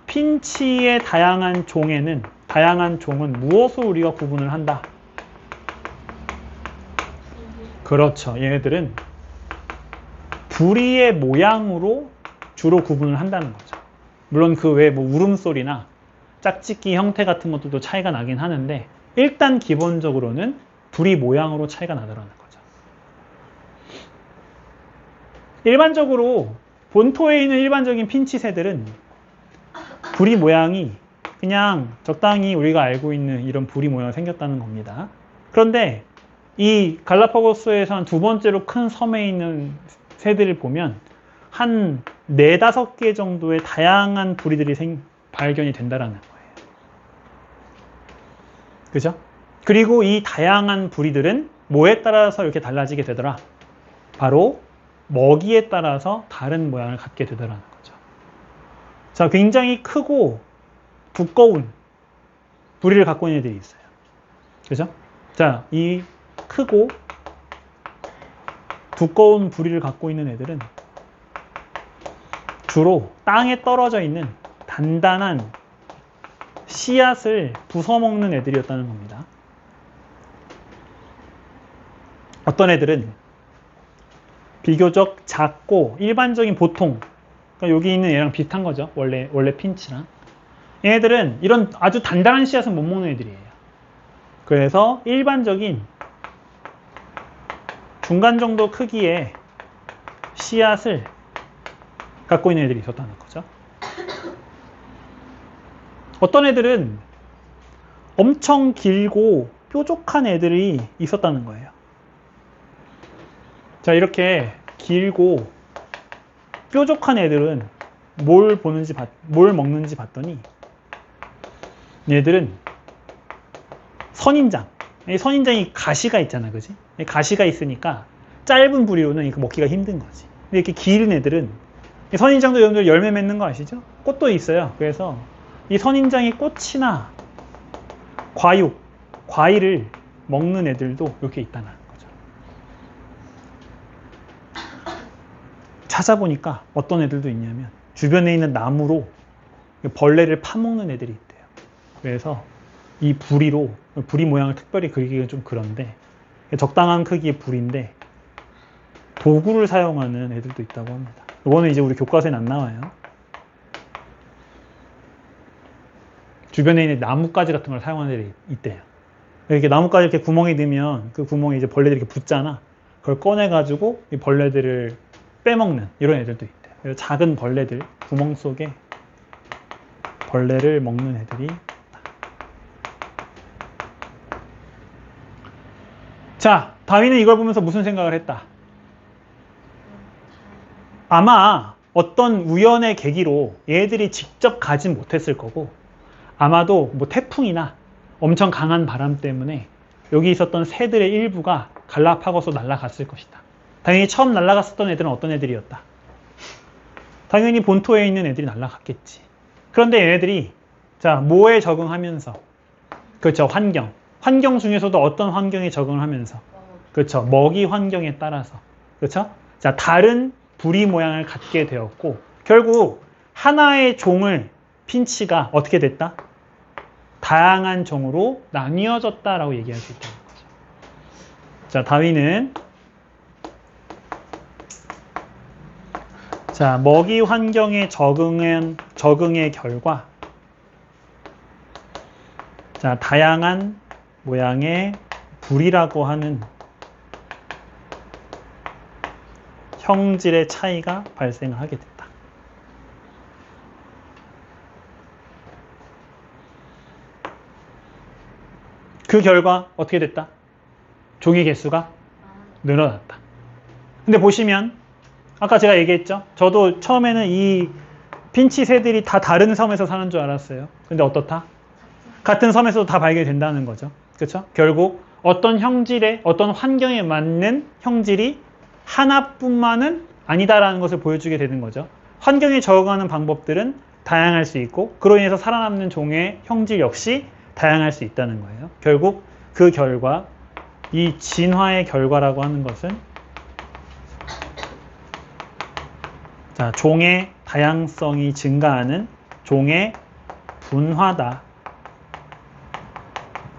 핀치의 다양한 종은 무엇으로 우리가 구분을 한다? 그렇죠. 얘네들은 부리의 모양으로 주로 구분을 한다는 거죠. 물론 그 외에 뭐 울음소리나 짝짓기 형태 같은 것들도 차이가 나긴 하는데 일단 기본적으로는 부리 모양으로 차이가 나더라는 거죠. 일반적으로 본토에 있는 일반적인 핀치새들은 부리 모양이 그냥 적당히 우리가 알고 있는 이런 부리 모양이 생겼다는 겁니다. 그런데 이 갈라파고스에서 한 2번째로 큰 섬에 있는 새들을 보면 한 4-5개 정도의 다양한 부리들이 발견이 된다는 거예요. 그죠? 그리고 이 다양한 부리들은 뭐에 따라서 이렇게 달라지게 되더라? 바로 먹이에 따라서 다른 모양을 갖게 되더라는 거죠. 자, 굉장히 크고 두꺼운 부리를 갖고 있는 애들이 있어요. 그죠? 자, 이 크고 두꺼운 부리를 갖고 있는 애들은 주로 땅에 떨어져 있는 단단한 씨앗을 부숴먹는 애들이었다는 겁니다. 어떤 애들은 비교적 작고 일반적인 보통, 그러니까 여기 있는 얘랑 비슷한 거죠. 원래 핀치랑. 얘네들은 이런 아주 단단한 씨앗은 못 먹는 애들이에요. 그래서 일반적인 중간 정도 크기의 씨앗을 갖고 있는 애들이 있었다는 거죠. 어떤 애들은 엄청 길고 뾰족한 애들이 있었다는 거예요. 자, 이렇게 길고 뾰족한 애들은 뭘 먹는지 봤더니 얘들은 선인장. 이 선인장이 가시가 있잖아, 그지? 가시가 있으니까 짧은 부리로는 이거 먹기가 힘든 거지. 근데 이렇게 긴 애들은 선인장도 여러분들 열매 맺는 거 아시죠? 꽃도 있어요. 그래서 이 선인장이 꽃이나 과육, 과일을 먹는 애들도 이렇게 있다는 거죠. 찾아보니까 어떤 애들도 있냐면 주변에 있는 나무로 벌레를 파먹는 애들이 있대요. 그래서 이 부리로, 부리 모양을 특별히 그리기가 좀 그런데 적당한 크기의 부리인데 도구를 사용하는 애들도 있다고 합니다. 이거는 이제 우리 교과서에는 안 나와요. 주변에 있는 나뭇가지 같은 걸 사용하는 애들이 있대요. 이렇게 나뭇가지 이렇게 구멍에 넣으면 그 구멍에 이제 벌레들이 이렇게 붙잖아. 그걸 꺼내가지고 이 벌레들을 빼먹는 이런 애들도 있대요. 그래서 작은 벌레들, 구멍 속에 벌레를 먹는 애들이 있다. 자, 다윈은 이걸 보면서 무슨 생각을 했다? 아마 어떤 우연의 계기로 얘들이 직접 가진 못했을 거고 아마도 뭐 태풍이나 엄청 강한 바람 때문에 여기 있었던 새들의 일부가 갈라파고스로 날아갔을 것이다. 당연히 처음 날아갔었던 애들은 어떤 애들이었다? 당연히 본토에 있는 애들이 날아갔겠지. 그런데 얘네들이 자, 뭐에 적응하면서 그렇죠, 환경 중에서도 어떤 환경에 적응을 하면서 그렇죠, 먹이 환경에 따라서 그렇죠. 자, 다른 부리 모양을 갖게 되었고 결국 하나의 종을 핀치가 어떻게 됐다? 다양한 종으로 나뉘어졌다라고 얘기할 수 있다는 거죠. 자, 다윈은 자, 먹이 환경에 적응의 결과 자, 다양한 모양의 부리라고 하는 형질의 차이가 발생을 하게 됐다. 그 결과 어떻게 됐다? 종의 개수가 늘어났다. 근데 보시면 아까 제가 얘기했죠? 저도 처음에는 이 핀치 새들이 다 다른 섬에서 사는 줄 알았어요. 근데 어떻다? 같은 섬에서도 다 발견된다는 거죠. 그렇죠? 결국 어떤 형질에, 어떤 환경에 맞는 형질이 하나뿐만은 아니다라는 것을 보여주게 되는 거죠. 환경에 적응하는 방법들은 다양할 수 있고 그로 인해서 살아남는 종의 형질 역시 다양할 수 있다는 거예요. 결국 그 결과, 이 진화의 결과라고 하는 것은 자, 종의 다양성이 증가하는 종의 분화다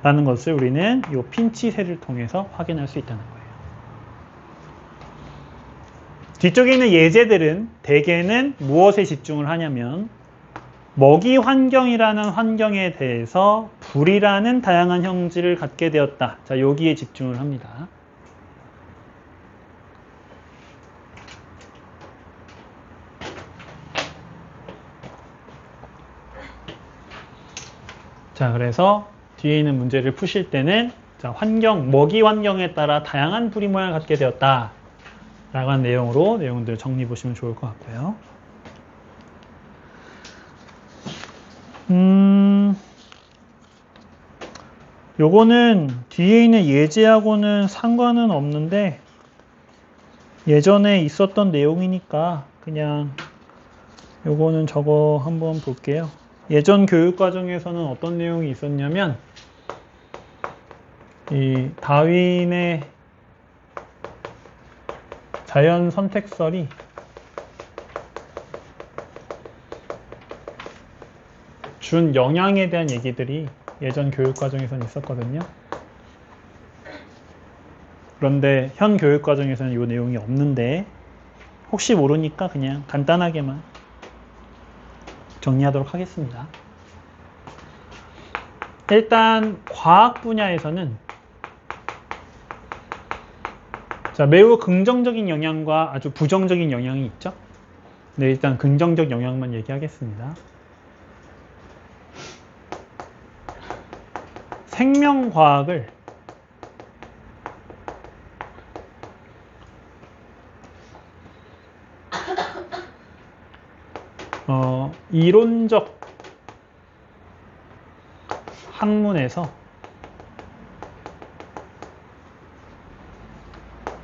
라는 것을 우리는 이 핀치새를 통해서 확인할 수 있다는 거예요. 뒤쪽에 있는 예제들은 대개는 무엇에 집중을 하냐면 먹이 환경이라는 환경에 대해서 불이라는 다양한 형질을 갖게 되었다. 자, 여기에 집중을 합니다. 자, 그래서 뒤에 있는 문제를 푸실 때는 자, 먹이 환경에 따라 다양한 부리 모양을 갖게 되었다 라고 하는 내용으로 내용들 정리해 보시면 좋을 것 같고요. 요거는 뒤에 있는 예제하고는 상관은 없는데 예전에 있었던 내용이니까 그냥 요거는 저거 한번 볼게요. 예전 교육과정에서는 어떤 내용이 있었냐면 이 다윈의 자연 선택설이 준 영향에 대한 얘기들이 예전 교육과정에서는 있었거든요. 그런데 현 교육과정에서는 이 내용이 없는데 혹시 모르니까 그냥 간단하게만 정리하도록 하겠습니다. 일단 과학 분야에서는 자, 매우 긍정적인 영향과 아주 부정적인 영향이 있죠. 네, 일단 긍정적 영향만 얘기하겠습니다. 생명과학을 이론적 학문에서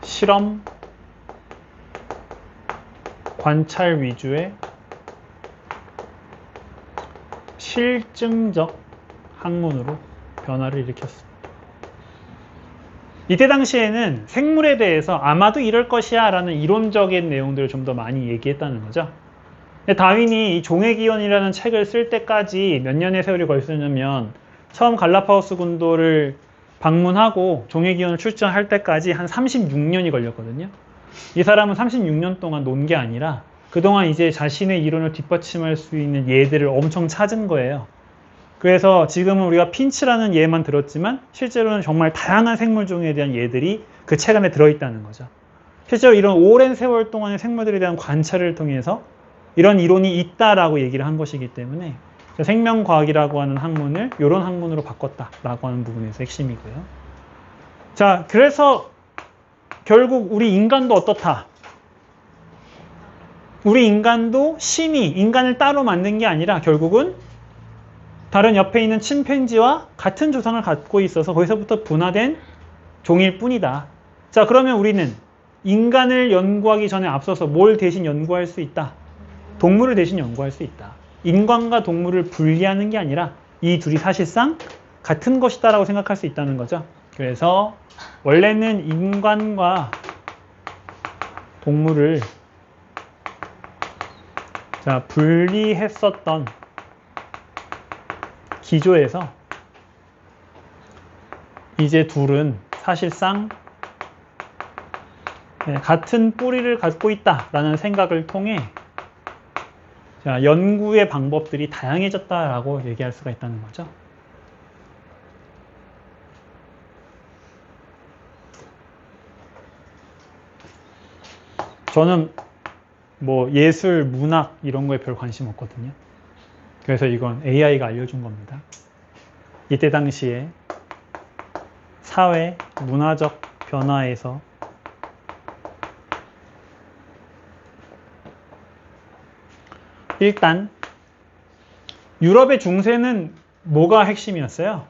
실험, 관찰 위주의 실증적 학문으로 변화를 일으켰습니다. 이때 당시에는 생물에 대해서 아마도 이럴 것이야 라는 이론적인 내용들을 좀 더 많이 얘기했다는 거죠. 근데 다윈이 이 종의 기원이라는 책을 쓸 때까지 몇 년의 세월이 걸렸냐면 처음 갈라파고스 군도를 방문하고 종의 기원을 출전할 때까지 한 36년이 걸렸거든요. 이 사람은 36년 동안 논 게 아니라 그동안 이제 자신의 이론을 뒷받침할 수 있는 예들을 엄청 찾은 거예요. 그래서 지금은 우리가 핀치라는 예만 들었지만 실제로는 정말 다양한 생물종에 대한 예들이 그 책 안에 들어있다는 거죠. 실제로 이런 오랜 세월 동안의 생물들에 대한 관찰을 통해서 이런 이론이 있다라고 얘기를 한 것이기 때문에 생명과학이라고 하는 학문을 이런 학문으로 바꿨다라고 하는 부분에서 핵심이고요. 자, 그래서 결국 우리 인간도 어떻다? 우리 인간도 신이 인간을 따로 만든 게 아니라 결국은 다른 옆에 있는 침팬지와 같은 조상을 갖고 있어서 거기서부터 분화된 종일 뿐이다. 자, 그러면 우리는 인간을 연구하기 전에 앞서서 뭘 대신 연구할 수 있다? 동물을 대신 연구할 수 있다. 인간과 동물을 분리하는 게 아니라 이 둘이 사실상 같은 것이다라고 생각할 수 있다는 거죠. 그래서 원래는 인간과 동물을 분리했었던 기조에서 이제 둘은 사실상 같은 뿌리를 갖고 있다라는 생각을 통해 연구의 방법들이 다양해졌다라고 얘기할 수가 있다는 거죠. 저는 뭐 예술, 문학 이런 거에 별 관심 없거든요. 그래서 이건 AI가 알려준 겁니다. 이때 당시에 사회, 문화적 변화에서 일단 유럽의 중세는 뭐가 핵심이었어요?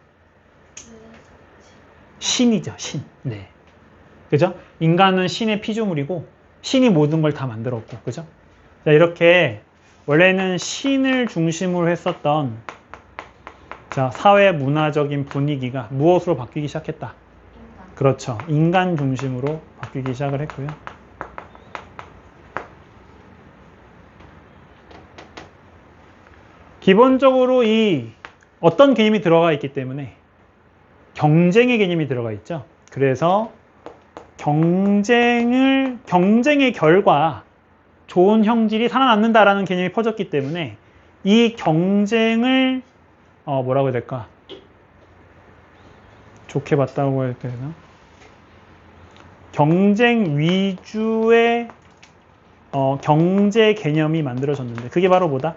신이죠, 신. 네. 그죠? 인간은 신의 피조물이고 신이 모든 걸 다 만들었고, 그죠? 자, 이렇게 원래는 신을 중심으로 했었던 사회 문화적인 분위기가 무엇으로 바뀌기 시작했다? 그렇죠. 인간 중심으로 바뀌기 시작을 했고요. 기본적으로 이 어떤 개념이 들어가 있기 때문에 경쟁의 개념이 들어가 있죠. 그래서 경쟁의 결과 좋은 형질이 살아남는다라는 개념이 퍼졌기 때문에 이 경쟁을 뭐라고 해야 될까? 좋게 봤다고 해야 되나? 경쟁 위주의 경제 개념이 만들어졌는데 그게 바로 뭐다?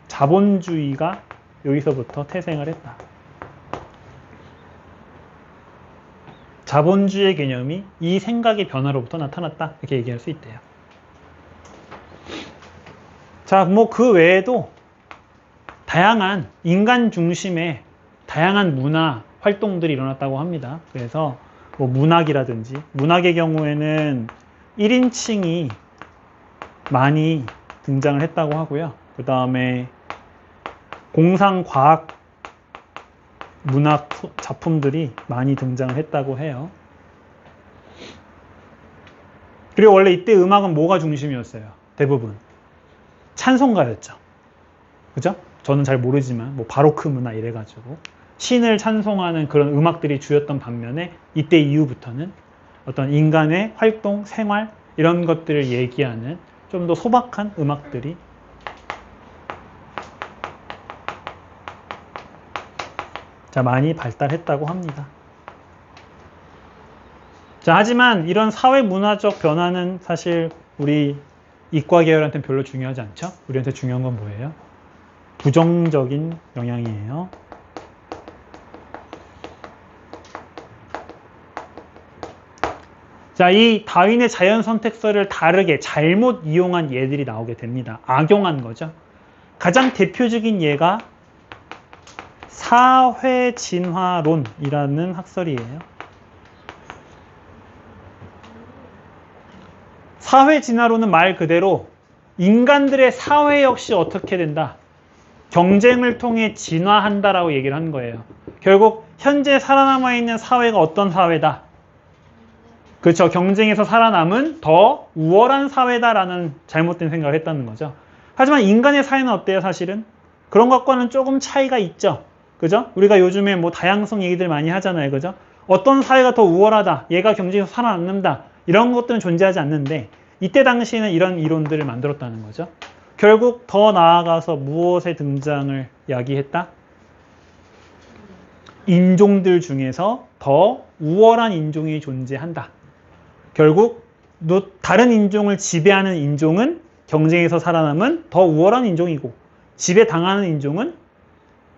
자본주의가 여기서부터 태생을 했다. 자본주의 개념이 이 생각의 변화로부터 나타났다. 이렇게 얘기할 수 있대요. 자, 뭐 그 외에도 다양한 인간 중심의 다양한 문화 활동들이 일어났다고 합니다. 그래서 뭐 문학이라든지 문학의 경우에는 1인칭이 많이 등장을 했다고 하고요. 그 다음에 공상과학 문학 작품들이 많이 등장을 했다고 해요. 그리고 원래 이때 음악은 뭐가 중심이었어요? 대부분 찬송가였죠. 그죠? 저는 잘 모르지만 뭐 바로크 문화 이래가지고 신을 찬송하는 그런 음악들이 주였던 반면에 이때 이후부터는 어떤 인간의 활동, 생활 이런 것들을 얘기하는 좀 더 소박한 음악들이 많이 발달했다고 합니다. 자, 하지만 이런 사회 문화적 변화는 사실 우리 이과 계열한테는 별로 중요하지 않죠? 우리한테 중요한 건 뭐예요? 부정적인 영향이에요. 자, 이 다윈의 자연 선택설을 다르게 잘못 이용한 예들이 나오게 됩니다. 악용한 거죠. 가장 대표적인 예가 사회진화론이라는 학설이에요. 사회진화론은 말 그대로 인간들의 사회 역시 어떻게 된다? 경쟁을 통해 진화한다라고 얘기를 하는 거예요. 결국 현재 살아남아 있는 사회가 어떤 사회다? 그렇죠. 경쟁에서 살아남은 더 우월한 사회다라는 잘못된 생각을 했다는 거죠. 하지만 인간의 사회는 어때요, 사실은? 그런 것과는 조금 차이가 있죠. 그죠? 우리가 요즘에 뭐 다양성 얘기들 많이 하잖아요. 그죠? 어떤 사회가 더 우월하다, 얘가 경쟁에서 살아남는다, 이런 것들은 존재하지 않는데, 이때 당시에는 이런 이론들을 만들었다는 거죠. 결국 더 나아가서 무엇의 등장을 야기했다? 인종들 중에서 더 우월한 인종이 존재한다. 결국 다른 인종을 지배하는 인종은 경쟁에서 살아남은 더 우월한 인종이고, 지배당하는 인종은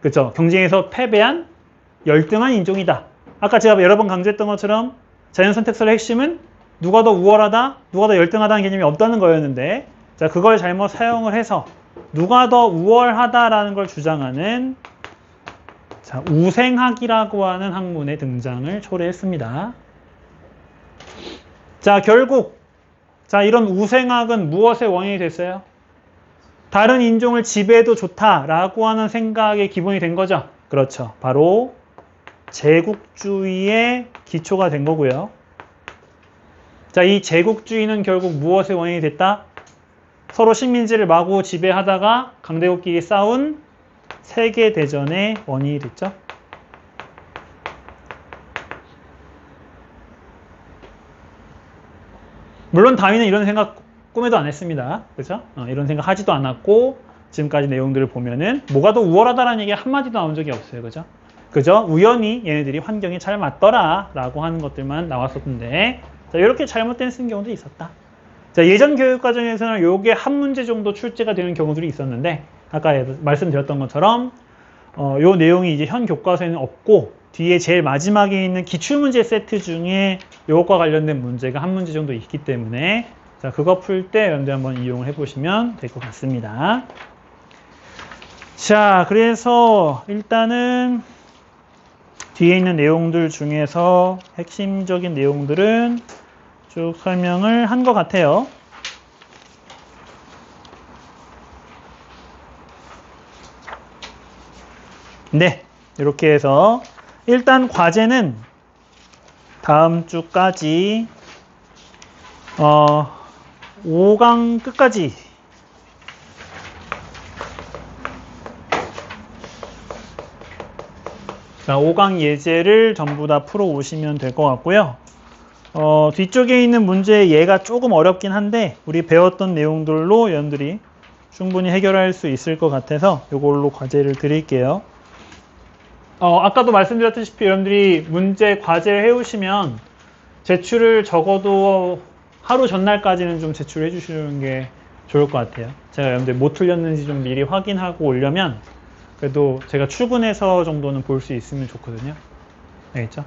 그렇죠, 경쟁에서 패배한 열등한 인종이다. 아까 제가 여러 번 강조했던 것처럼 자연선택설의 핵심은 누가 더 우월하다, 누가 더 열등하다는 개념이 없다는 거였는데, 자, 그걸 잘못 사용을 해서 누가 더 우월하다라는 걸 주장하는 자, 우생학이라고 하는 학문의 등장을 초래했습니다. 자, 결국 이런 우생학은 무엇의 원인이 됐어요? 다른 인종을 지배해도 좋다라고 하는 생각의 기본이 된 거죠. 그렇죠. 바로 제국주의의 기초가 된 거고요. 자, 이 제국주의는 결국 무엇의 원인이 됐다? 서로 식민지를 마구 지배하다가 강대국끼리 싸운 세계대전의 원인이 됐죠. 물론 다윈은 이런 생각 꿈에도 안 했습니다. 그죠? 이런 생각 하지도 않았고, 지금까지 내용들을 보면은 뭐가 더 우월하다라는 얘기 한마디도 나온 적이 없어요. 그죠? 그죠? 우연히 얘네들이 환경이 잘 맞더라 라고 하는 것들만 나왔었는데, 자, 이렇게 잘못된 쓴 경우도 있었다. 자, 예전 교육 과정에서는 요게 한 문제 정도 출제가 되는 경우들이 있었는데, 아까 말씀드렸던 것처럼 요 내용이 이제 현 교과서에는 없고, 뒤에 제일 마지막에 있는 기출문제 세트 중에 이것과 관련된 문제가 한 문제 정도 있기 때문에, 자, 그거 풀 때 여러분들 한번 이용을 해보시면 될 것 같습니다. 자, 그래서 일단은 뒤에 있는 내용들 중에서 핵심적인 내용들은 쭉 설명을 한 것 같아요. 네, 이렇게 해서 일단 과제는 다음 주까지 5강 끝까지 자, 5강 예제를 전부 다 풀어 오시면 될 것 같고요. 뒤쪽에 있는 문제 얘가 조금 어렵긴 한데 우리 배웠던 내용들로 여러분들이 충분히 해결할 수 있을 것 같아서 이걸로 과제를 드릴게요. 아까도 말씀드렸다시피 여러분들이 문제 과제를 해오시면 제출을 적어도 하루 전날까지는 좀 제출해 주시는 게 좋을 것 같아요. 제가 여러분들 뭐 틀렸는지 좀 미리 확인하고 오려면 그래도 제가 출근해서 정도는 볼 수 있으면 좋거든요. 알겠죠?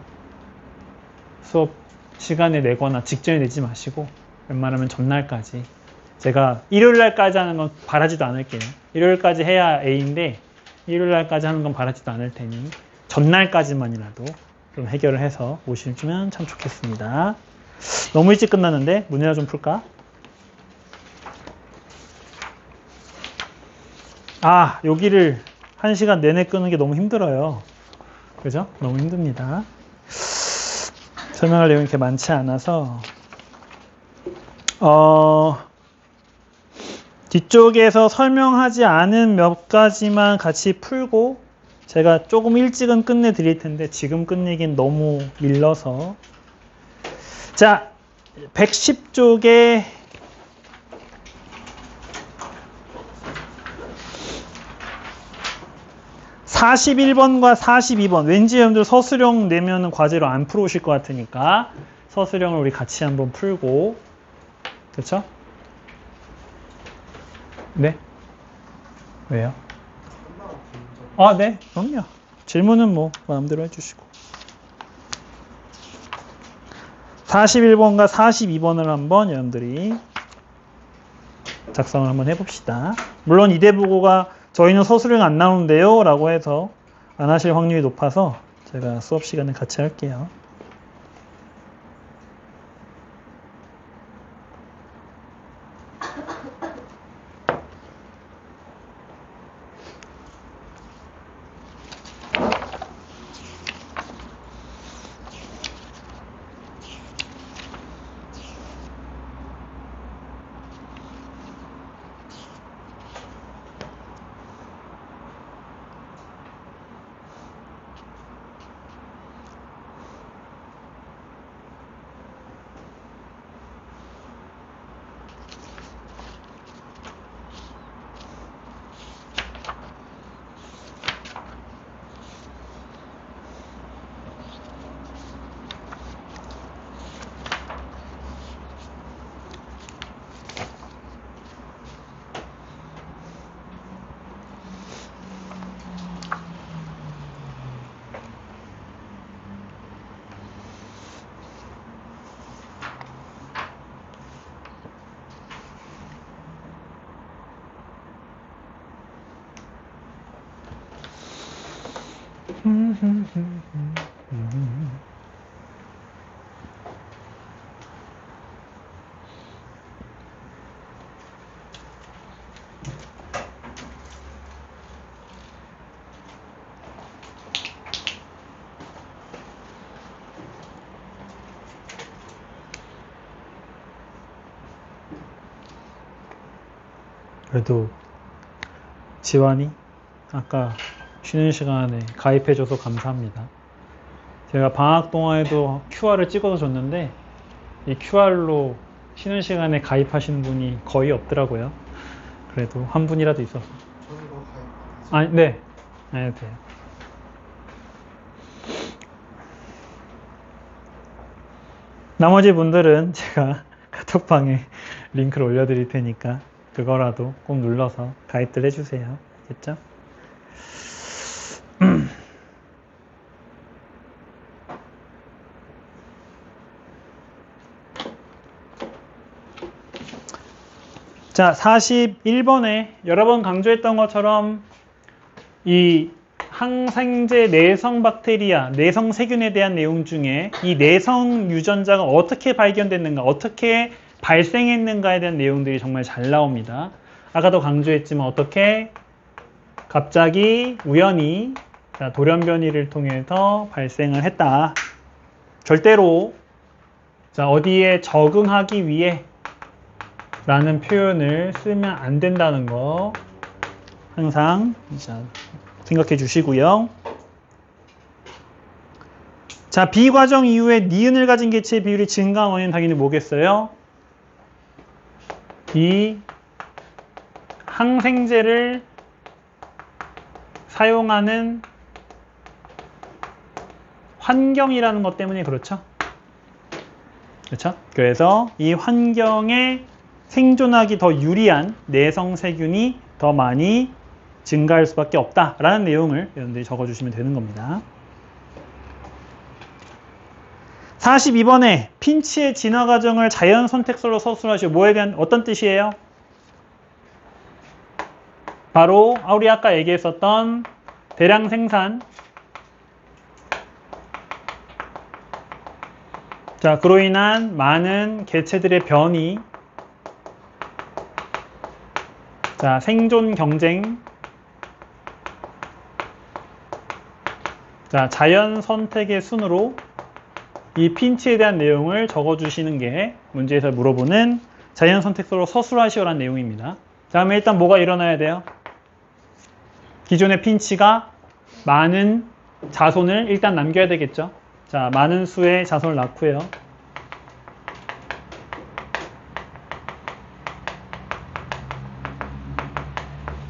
수업 시간에 내거나 직전에 내지 마시고 웬만하면 전날까지, 제가 일요일날까지 하는 건 바라지도 않을게요. 일요일까지 해야 A인데 일요일날까지 하는 건 바라지도 않을 테니 전날까지만이라도 좀 해결을 해서 오시면 참 좋겠습니다. 너무 일찍 끝났는데 문제나 좀 풀까? 여기를 1시간 내내 끄는 게 너무 힘들어요. 그죠? 너무 힘듭니다. 설명할 내용이 이렇게 많지 않아서 뒤쪽에서 설명하지 않은 몇 가지만 같이 풀고 제가 조금 일찍은 끝내드릴 텐데 지금 끝내긴 너무 밀러서. 자, 110쪽에 41번과 42번. 왠지 여러분들 서술형 내면은 과제로 안 풀어오실 것 같으니까 서술형을 우리 같이 한번 풀고. 그쵸? 네? 왜요? 아, 네. 그럼요. 질문은 뭐 마음대로 해주시고. 41번과 42번을 한번 여러분들이 작성을 한번 해봅시다. 물론 이대부고가 저희는 서술형 안 나오는데요 라고 해서 안 하실 확률이 높아서 제가 수업 시간에 같이 할게요. 그래도 지환이 아까 쉬는 시간에 가입해줘서 감사합니다. 제가 방학 동안에도 QR을 찍어서 줬는데 이 QR로 쉬는 시간에 가입하시는 분이 거의 없더라고요. 그래도 한 분이라도 있어서. 저희가 가입. 아니, 네. 안 해도 돼요. 나머지 분들은 제가 카톡방에 링크를 올려드릴 테니까 그거라도 꼭 눌러서 가입들 해주세요. 알겠죠? 자, 41번에 여러 번 강조했던 것처럼 이 항생제 내성 박테리아, 내성 세균에 대한 내용 중에 이 내성 유전자가 어떻게 발견됐는가, 어떻게 발생했는가에 대한 내용들이 정말 잘 나옵니다. 아까도 강조했지만 어떻게 갑자기 우연히 돌연변이를 통해서 발생을 했다. 절대로 어디에 적응하기 위해 라는 표현을 쓰면 안 된다는 거 항상 생각해 주시고요. 자, 비과정 이후에 니은을 가진 개체의 비율이 증가한 원인은 당연히 뭐겠어요? 이 항생제를 사용하는 환경이라는 것 때문에 그렇죠? 그렇죠? 그래서 이 환경에 생존하기 더 유리한 내성 세균이 더 많이 증가할 수밖에 없다라는 내용을 여러분들이 적어주시면 되는 겁니다. 42번에 핀치의 진화 과정을 자연 선택설로 서술하시오. 뭐에 대한 어떤 뜻이에요? 바로 우리 아까 얘기했었던 대량 생산. 자, 그로 인한 많은 개체들의 변이. 자, 생존 경쟁. 자, 자연 선택의 순으로 이 핀치에 대한 내용을 적어주시는 게 문제에서 물어보는 자연 선택설로 서술하시오라는 내용입니다. 다음에 일단 뭐가 일어나야 돼요? 기존의 핀치가 많은 자손을 일단 남겨야 되겠죠. 자, 많은 수의 자손을 낳고요.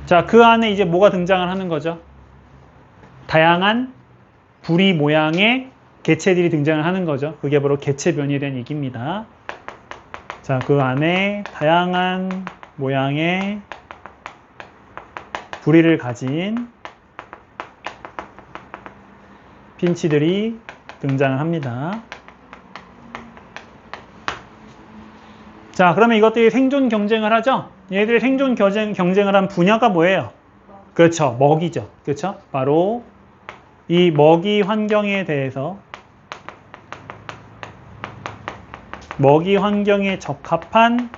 자, 그 안에 이제 뭐가 등장을 하는 거죠? 다양한 부리 모양의 개체들이 등장을 하는 거죠. 그게 바로 개체변이에 대한 얘기입니다. 자, 그 안에 다양한 모양의 부리를 가진 핀치들이 등장을 합니다. 자, 그러면 이것들이 생존 경쟁을 하죠? 얘들이 생존 경쟁을 한 분야가 뭐예요? 그렇죠. 먹이죠. 그렇죠? 바로 이 먹이 환경에 대해서 먹이 환경에 적합한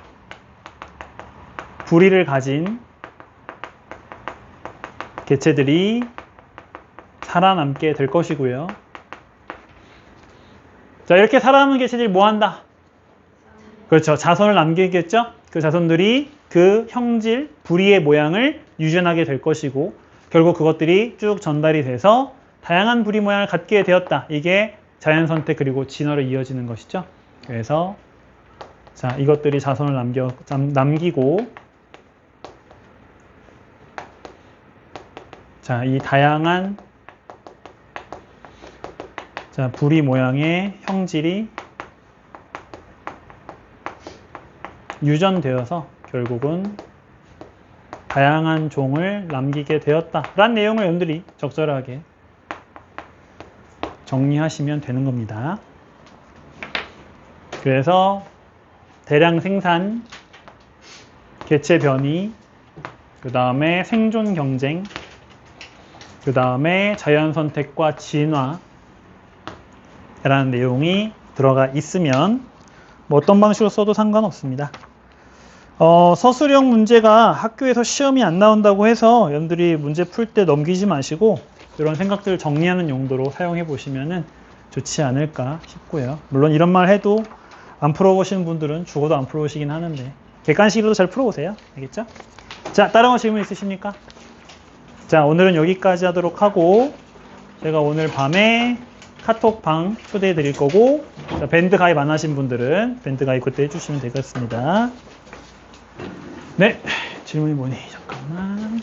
부리를 가진 개체들이 살아남게 될 것이고요. 자, 이렇게 살아남은 개체들이 뭐 한다? 그렇죠. 자손을 남기겠죠? 그 자손들이 그 형질, 부리의 모양을 유전하게 될 것이고, 결국 그것들이 쭉 전달이 돼서 다양한 부리 모양을 갖게 되었다. 이게 자연 선택 그리고 진화로 이어지는 것이죠. 그래서 자, 이것들이 자손을 남기고, 자, 이 다양한 자, 부리 모양의 형질이 유전되어서 결국은 다양한 종을 남기게 되었다라는 내용을 여러분들이 적절하게 정리하시면 되는 겁니다. 그래서 대량 생산, 개체 변이, 그 다음에 생존 경쟁, 그 다음에 자연 선택과 진화라는 내용이 들어가 있으면 뭐 어떤 방식으로 써도 상관없습니다. 서술형 문제가 학교에서 시험이 안 나온다고 해서 여러분들이 문제 풀 때 넘기지 마시고 이런 생각들을 정리하는 용도로 사용해 보시면 좋지 않을까 싶고요. 물론 이런 말 해도 안 풀어보시는 분들은 죽어도 안 풀어보시긴 하는데 객관식으로도 잘 풀어보세요. 알겠죠? 자, 다른 거 질문 있으십니까? 자, 오늘은 여기까지 하도록 하고 제가 오늘 밤에 카톡방 초대해 드릴 거고, 자, 밴드 가입 안 하신 분들은 밴드 가입 그때 해주시면 되겠습니다. 네, 질문이 뭐니? 잠깐만.